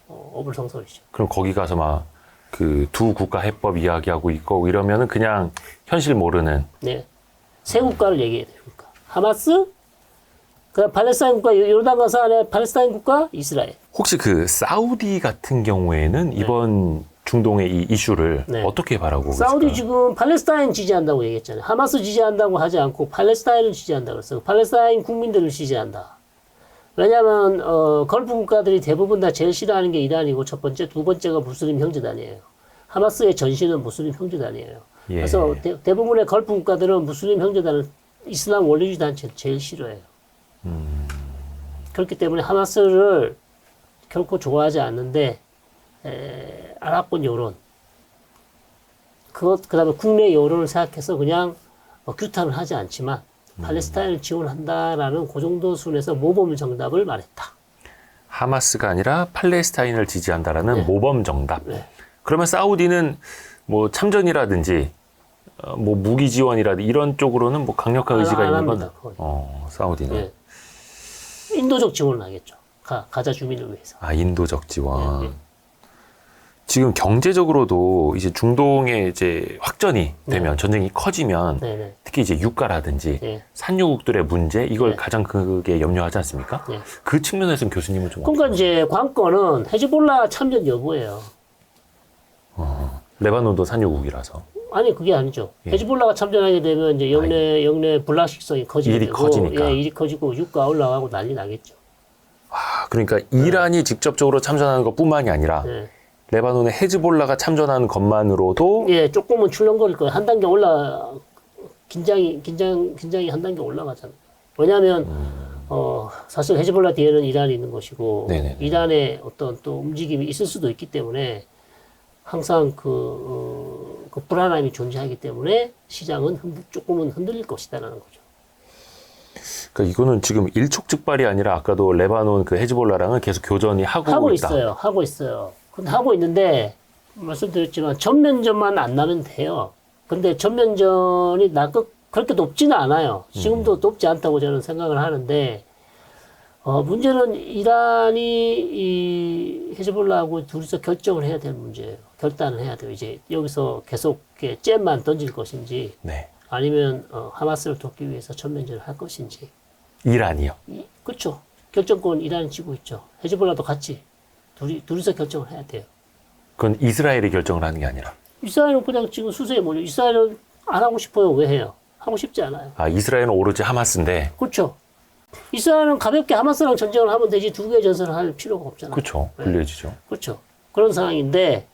어불성설이죠. 그럼 거기 가서 막 그 두 국가 해법 이야기하고 있고 이러면은 그냥 현실 모르는. 네, 세 국가를 얘기해야 돼요. 그러니까 하마스, 그다음 팔레스타인 국가, 요르단 가사 안에 팔레스타인 국가, 이스라엘. 혹시 그 사우디 같은 경우에는 이번 중동의 이 이슈를 네. 어떻게 바라고 사우디 있을까요? 지금 팔레스타인 지지한다고 얘기했잖아요. 하마스 지지한다고 하지 않고 팔레스타인을 지지한다고 그랬어요. 팔레스타인 국민들을 지지한다. 왜냐하면 걸프 국가들이 대부분 다 제일 싫어하는 게 이란이고 첫 번째, 두 번째가 무슬림 형제단이에요. 하마스의 전신은 무슬림 형제단이에요. 예. 그래서 대부분의 걸프 국가들은 무슬림 형제단을 이슬람 원리주의 단체 제일 싫어해요. 그렇기 때문에 하마스를 결코 좋아하지 않는데 아랍권 여론, 그다음에 국내 여론을 생각해서 그냥 규탄을 하지 않지만 팔레스타인을 지원한다라는 그 정도 순에서 모범 정답을 말했다. 하마스가 아니라 팔레스타인을 지지한다라는 네. 모범 정답. 네. 그러면 사우디는 뭐 참전이라든지 뭐 무기 지원이라든지 이런 쪽으로는 뭐 강력한 의지가 안 있는 합니다, 건 거의. 사우디는. 네. 인도적 지원을 하겠죠. 가자 주민을 위해서. 아, 인도적 지원. 네. 지금 경제적으로도 이제 중동의 이제 확전이 되면 전쟁이 커지면 네네. 특히 이제 유가라든지 네. 산유국들의 문제 이걸 네. 가장 크게 염려하지 않습니까? 네. 그 측면에서는 교수님은 좀 그러니까 이제 관건은 헤즈볼라 참전 여부예요. 레바논도 산유국이라서 아니 그게 아니죠. 예. 헤즈볼라가 참전하게 되면 이제 영내 불확실성이 커지게 일이 되고, 커지니까. 예, 일이 커지고 유가 올라가고 난리 나겠죠. 그러니까 이란이 직접적으로 참전하는 것뿐만이 아니라 네. 레바논의 헤즈볼라가 참전하는 것만으로도 예, 조금은 출렁거릴 거예요. 한 단계 긴장이 한 단계 올라가잖아요. 왜냐하면 사실 헤즈볼라 뒤에는 이란이 있는 것이고 네네네. 이란의 어떤 또 움직임이 있을 수도 있기 때문에 항상 그 불안함이 존재하기 때문에 시장은 조금은 흔들릴 것이다라는 거죠. 그러니까 이거는 지금 일촉즉발이 아니라 아까도 레바논 그 헤즈볼라랑은 계속 교전이 하고 있다. 하고 있어요. 근데 하고 있는데 말씀드렸지만 전면전만 안 나면 돼요. 근데 전면전이 그렇게 높지는 않아요. 지금도 높지 않다고 저는 생각을 하는데 문제는 이란이 이 헤즈볼라하고 둘이서 결정을 해야 될 문제예요. 결단을 해야 돼요. 이제 여기서 계속 이렇게 잼만 던질 것인지 네. 아니면 하마스를 돕기 위해서 전면전을 할 것인지. 이란이요. 그렇죠. 결정권 이란이 쥐고 있죠. 헤즈볼라도 같이 둘이서 결정을 해야 돼요. 그건 이스라엘이 결정을 하는 게 아니라. 이스라엘은 그냥 지금 수세에 몰려. 이스라엘은 안 하고 싶어요. 왜 해요? 하고 싶지 않아요. 아, 이스라엘은 오로지 하마스인데. 그렇죠. 이스라엘은 가볍게 하마스랑 전쟁을 하면 되지 두 개의 전선을 할 필요가 없잖아요. 그렇죠. 불리해지죠. 그렇죠. 그런 상황인데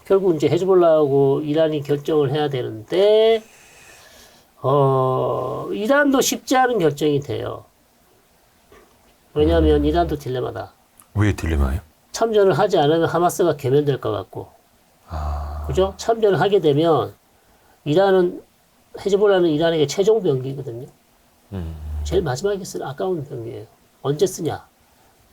결국 이제 헤즈볼라하고 이란이 결정을 해야 되는데 이란도 쉽지 않은 결정이 돼요. 왜냐하면 이란도 딜레마다. 왜 딜레마예요? 참전을 하지 않으면 하마스가 괴멸될 것 같고, 그죠? 참전을 하게 되면 헤즈볼라는 이란에게 최종 병기거든요. 제일 마지막에 쓸 아까운 병기예요. 언제 쓰냐?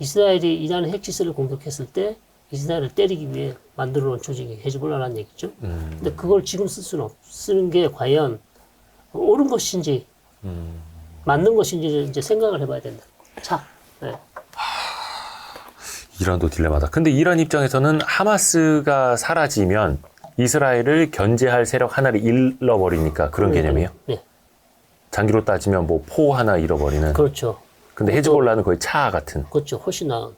이스라엘이 이란의 핵시설을 공격했을 때 이스라엘을 때리기 위해 만들어 놓은 조직이 헤즈볼라라는 얘기죠. 근데 그걸 지금 쓰는 게 과연 옳은 것인지, 맞는 것인지를 이제 생각을 해봐야 된다. 자, 네. 이란도 딜레마다. 근데 이란 입장에서는 하마스가 사라지면 이스라엘을 견제할 세력 하나를 잃어버리니까 그런 개념이에요? 네. 장기로 따지면 뭐 포 하나 잃어버리는. 그렇죠. 근데 헤즈볼라는 거의 차 같은. 그렇죠. 훨씬 나은,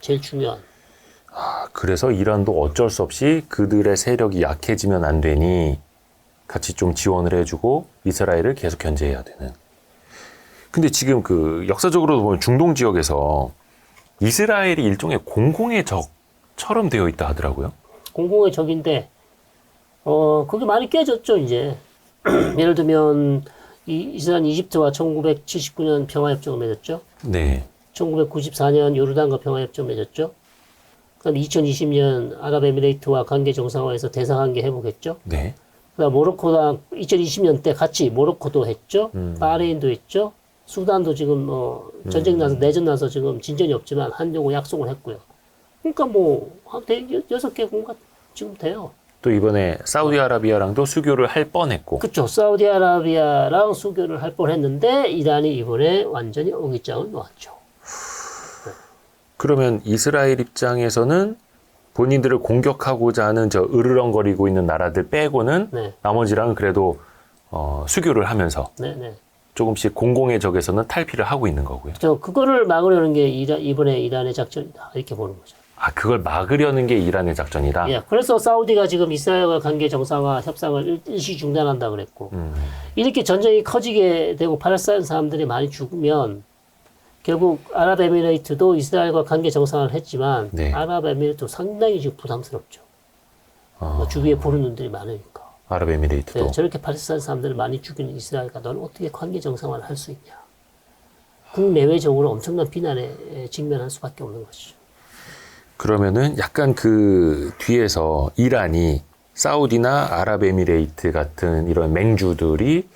제일 중요한. 그래서 이란도 어쩔 수 없이 그들의 세력이 약해지면 안 되니 같이 좀 지원을 해주고 이스라엘을 계속 견제해야 되는. 근데 지금 그 역사적으로 보면 중동 지역에서 이스라엘이 일종의 공공의 적처럼 되어 있다 하더라고요. 공공의 적인데, 그게 많이 깨졌죠, 이제. 예를 들면, 이스라엘 이집트와 1979년 평화협정을 맺었죠. 네. 1994년 요르단과 평화협정 맺었죠. 그다음 2020년 아랍에미레이트와 관계 정상화해서 대사관계 회복했죠. 네. 그다음 모로코랑 2020년 때 같이 모로코도 했죠. 바레인도 했죠. 수단도 지금 전쟁 나서 내전 나서 지금 진전이 없지만 한정호 약속을 했고요. 그러니까 한 6개 국가 지금 돼요. 또 이번에 사우디아라비아랑도 수교를 할 뻔했고. 그렇죠. 사우디아라비아랑 수교를 할 뻔했는데 이란이 이번에 완전히 어깃장을 놓았죠. 그러면 이스라엘 입장에서는 본인들을 공격하고자 하는 저 으르렁거리고 있는 나라들 빼고는 네. 나머지랑은 그래도 수교를 하면서 네네. 조금씩 공공의 적에서는 탈피를 하고 있는 거고요. 그거를 막으려는 게 이번에 이란의 작전이다. 이렇게 보는 거죠. 아, 그걸 막으려는 게 이란의 작전이다? 예, 그래서 사우디가 지금 이스라엘과 관계 정상화 협상을 일시 중단한다 그랬고, 이렇게 전쟁이 커지게 되고 팔레스타인 사람들이 많이 죽으면 결국 아랍에미레이트도 이스라엘과 관계 정상화를 했지만 네. 아랍에미레이트도 상당히 지금 부담스럽죠. 주위에 보는 눈들이 많으니까. 아랍에미레이트도. 네, 저렇게 팔레스타인 사람들을 많이 죽이는 이스라엘과 너는 어떻게 관계 정상화를 할 수 있냐. 국내외적으로 엄청난 비난에 직면할 수밖에 없는 것이죠. 그러면은 약간 그 뒤에서 이란이 사우디나 아랍에미레이트 같은 이런 맹주들이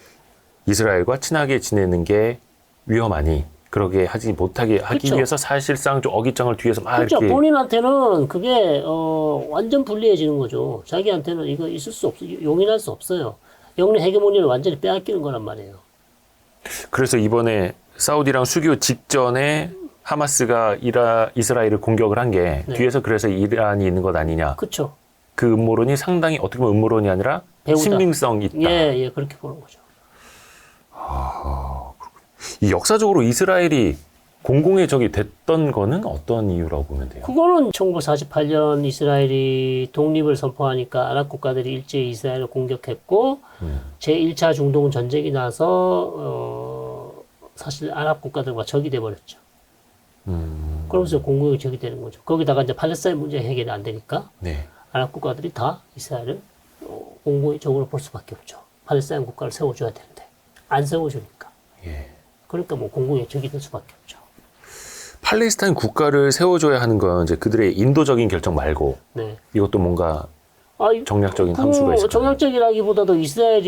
이스라엘과 친하게 지내는 게 위험하니 그러게 하지 못하게 하기 그쵸. 위해서 사실상 좀 어깃장을 뒤에서 막 그렇죠. 이렇게 본인한테는 그게 완전 불리해지는 거죠. 자기한테는 이거 있을 수 없어, 용인할 수 없어요. 영내 헤게모니를 완전히 빼앗기는 거란 말이에요. 그래서 이번에 사우디랑 수교 직전에 하마스가 이스라엘을 공격을 한 게 네. 뒤에서 그래서 이란이 있는 것 아니냐. 그렇죠. 그 음모론이 상당히 어떻게 보면 음모론이 아니라 배우다. 신빙성 있다. 예, 그렇게 보는 거죠. 이 역사적으로 이스라엘이 공공의 적이 됐던 거는 어떤 이유라고 보면 돼요? 그거는 1948년 이스라엘이 독립을 선포하니까 아랍 국가들이 일제히 이스라엘을 공격했고 제1차 중동 전쟁이 나서 사실 아랍 국가들과 적이 돼버렸죠. 그러면서 공공의 적이 되는 거죠. 거기다가 이제 팔레스타인 문제 해결이 안 되니까 네. 아랍 국가들이 다 이스라엘을 공공의 적으로 볼 수밖에 없죠. 팔레스타인 국가를 세워줘야 되는데 안 세워주니까. 예. 그러니까 공공의 적이 될 수밖에 없죠. 팔레스타인 국가를 세워줘야 하는 건 이제 그들의 인도적인 결정 말고 네. 이것도 뭔가 정략적인 함수가 있을 거예요. 정략적이라기보다도 이스라엘이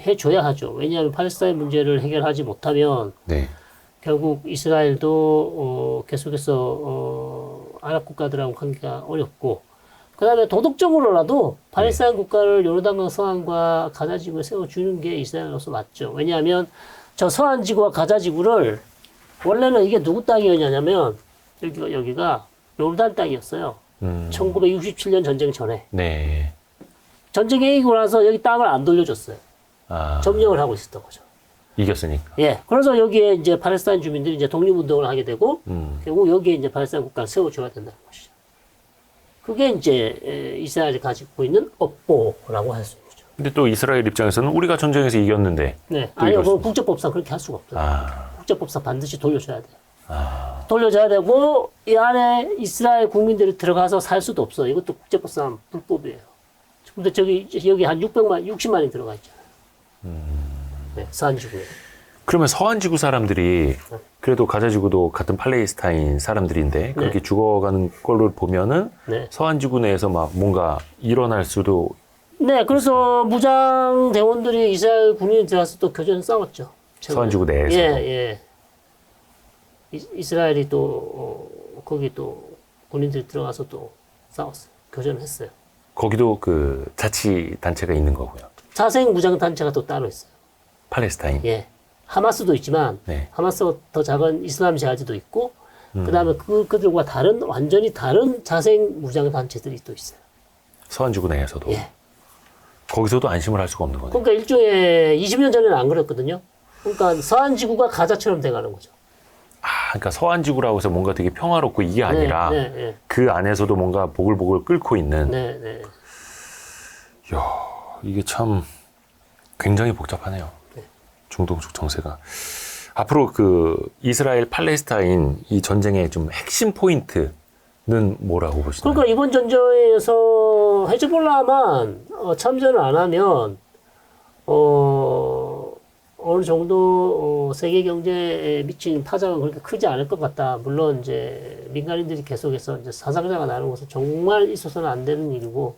해줘야 하죠. 왜냐하면 팔레스타인 문제를 해결하지 못하면 네. 결국 이스라엘도 계속해서 아랍 국가들하고 관계가 어렵고 그 다음에 도덕적으로라도 팔레스타인 국가를 요르단강 서안과 가자 지구에 세워주는 게 이스라엘로서 맞죠. 왜냐하면 저 서안 지구와 가자 지구를 원래는 이게 누구 땅이었냐면 여기가 요르단 땅이었어요. 1967년 전쟁 전에. 네. 전쟁이 이기고 나서 여기 땅을 안 돌려줬어요. 아, 점령을 하고 있었던 거죠. 이겼으니까. 예. 그래서 여기에 이제 팔레스타인 주민들이 이제 독립운동을 하게 되고, 결국 여기에 이제 팔레스타인 국가를 세워줘야 된다는 것이죠. 그게 이제 이스라엘이 가지고 있는 업보라고 할 수 있는 거죠. 근데 또 이스라엘 입장에서는 우리가 전쟁에서 이겼는데. 네. 또 아니요. 이걸 그건 국제법상 그렇게 할 수가 없어요. 아, 국제법상 반드시 돌려줘야 돼요. 돌려줘야 되고, 이 안에 이스라엘 국민들이 들어가서 살 수도 없어요. 이것도 국제법상 불법이에요. 근데 여기 한 60만이 들어가 있잖아요. 네, 서안지구에. 그러면 서안지구 사람들이 그래도 가자지구도 같은 팔레스타인 사람들인데 그렇게 죽어가는 걸로 보면은 네. 서안지구 내에서 막 뭔가 일어날 수도. 네, 그래서 무장 대원들이 이스라엘 군인이 들어가서 또 교전을 싸웠죠. 서안지구 내에서도. 예. 이스라엘이 또 거기 또 군인들이 들어가서 또 싸웠어요. 교전을 했어요. 거기도 그 자치 단체가 있는 거고요. 자생 무장 단체가 또 따로 있어요. 팔레스타인. 예. 하마스도 있지만 네. 하마스가 더 작은 이슬람 지하지도 있고 그다음에 그들과 완전히 다른 자생 무장 단체들이 또 있어요. 서안지구 내에서도. 예. 거기서도 안심을 할 수가 없는 거네요. 그러니까 일종의 20년 전에는 안 그랬거든요. 그러니까 서안지구가 가자처럼 돼가는 거죠. 아, 그러니까 서안지구라고 해서 뭔가 되게 평화롭고 이게 아니라 네. 그 안에서도 뭔가 보글보글 끓고 있는. 네. 이야, 이게 참 굉장히 복잡하네요. 중동 쪽 정세가. 앞으로 그 이스라엘 팔레스타인 이 전쟁의 좀 핵심 포인트는 뭐라고 보시나요? 그러니까 이번 전쟁에서 헤즈볼라만 참전을 안 하면 어느 정도 세계 경제에 미친 파장은 그렇게 크지 않을 것 같다. 물론 이제 민간인들이 계속해서 이제 사상자가 나는 것은 정말 있어서는 안 되는 일이고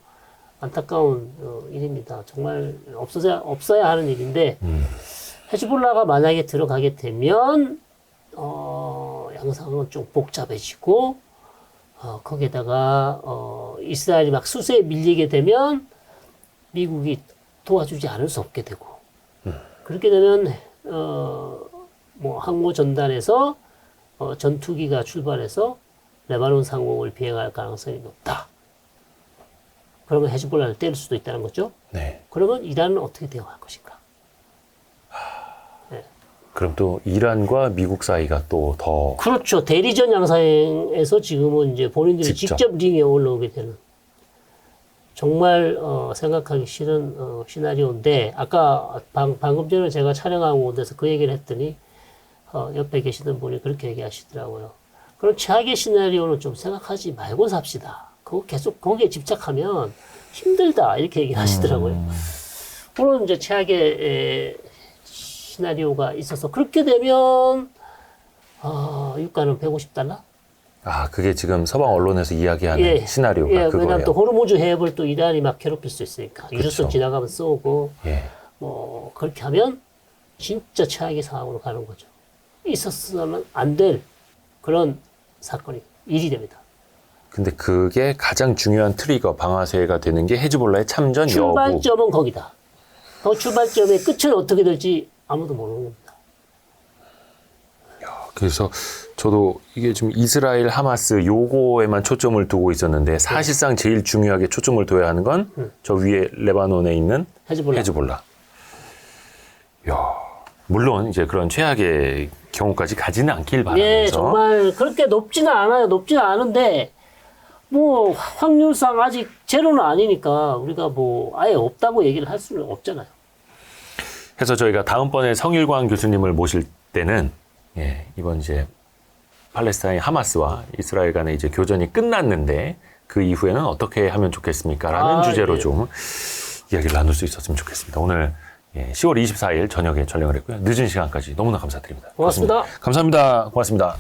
안타까운 일입니다. 정말 없어야 하는 일인데 헤즈볼라가 만약에 들어가게 되면 양상은 좀 복잡해지고 거기에다가 이스라엘이 막 수세에 밀리게 되면 미국이 도와주지 않을 수 없게 되고 그렇게 되면 뭐 항모 전단에서 전투기가 출발해서 레바논 상공을 비행할 가능성이 높다. 그러면 헤즈볼라를 때릴 수도 있다는 거죠. 네. 그러면 이란은 어떻게 대응할 것인가? 그럼 또 이란과 미국 사이가 또 더 그렇죠. 대리전 양상에서 지금은 이제 본인들이 직접. 직접 링에 올라오게 되는 정말 생각하기 싫은 시나리오인데 아까 방금 전에 제가 촬영하고 온 데서 그 얘기를 했더니 옆에 계시던 분이 그렇게 얘기하시더라고요. 그럼 최악의 시나리오는 좀 생각하지 말고 삽시다. 그거 계속 거기에 집착하면 힘들다 이렇게 얘기를 하시더라고요. 물론 이제 최악의 시나리오가 있어서 그렇게 되면 유가는 $150? 아, 그게 지금 서방 언론에서 이야기하는 시나리오가 예, 그거예요. 왜냐하면 또 호르무즈 해협을 또 이란이 막 괴롭힐 수 있으니까 유조선 그쵸. 지나가면 쏘고 예. 뭐 그렇게 하면 진짜 최악의 상황으로 가는 거죠. 있었으면 안 될 그런 사건이 일이 됩니다. 근데 그게 가장 중요한 트리거 방아쇠가 되는 게 헤즈볼라의 참전 여부. 출발점은 거기다. 그 출발점의 끝은 어떻게 될지 아무도 모르는 겁니다. 그래서 저도 이게 지금 이스라엘 하마스 요거에만 초점을 두고 있었는데 사실상 제일 중요하게 초점을 둬야 하는 건 저 위에 레바논에 있는 헤즈볼라. 야, 물론 이제 그런 최악의 경우까지 가지는 않길 바라면서. 예, 정말 그렇게 높지는 않아요. 높지는 않은데 뭐 확률상 아직 제로는 아니니까 우리가 뭐 아예 없다고 얘기를 할 수는 없잖아요. 그래서 저희가 다음번에 성일광 교수님을 모실 때는 이번 이제 팔레스타인 하마스와 이스라엘 간의 이제 교전이 끝났는데 그 이후에는 어떻게 하면 좋겠습니까? 라는 주제로 예. 좀 이야기를 나눌 수 있었으면 좋겠습니다. 오늘 10월 24일 저녁에 촬영을 했고요. 늦은 시간까지 너무나 감사드립니다. 고맙습니다. 감사합니다. 고맙습니다.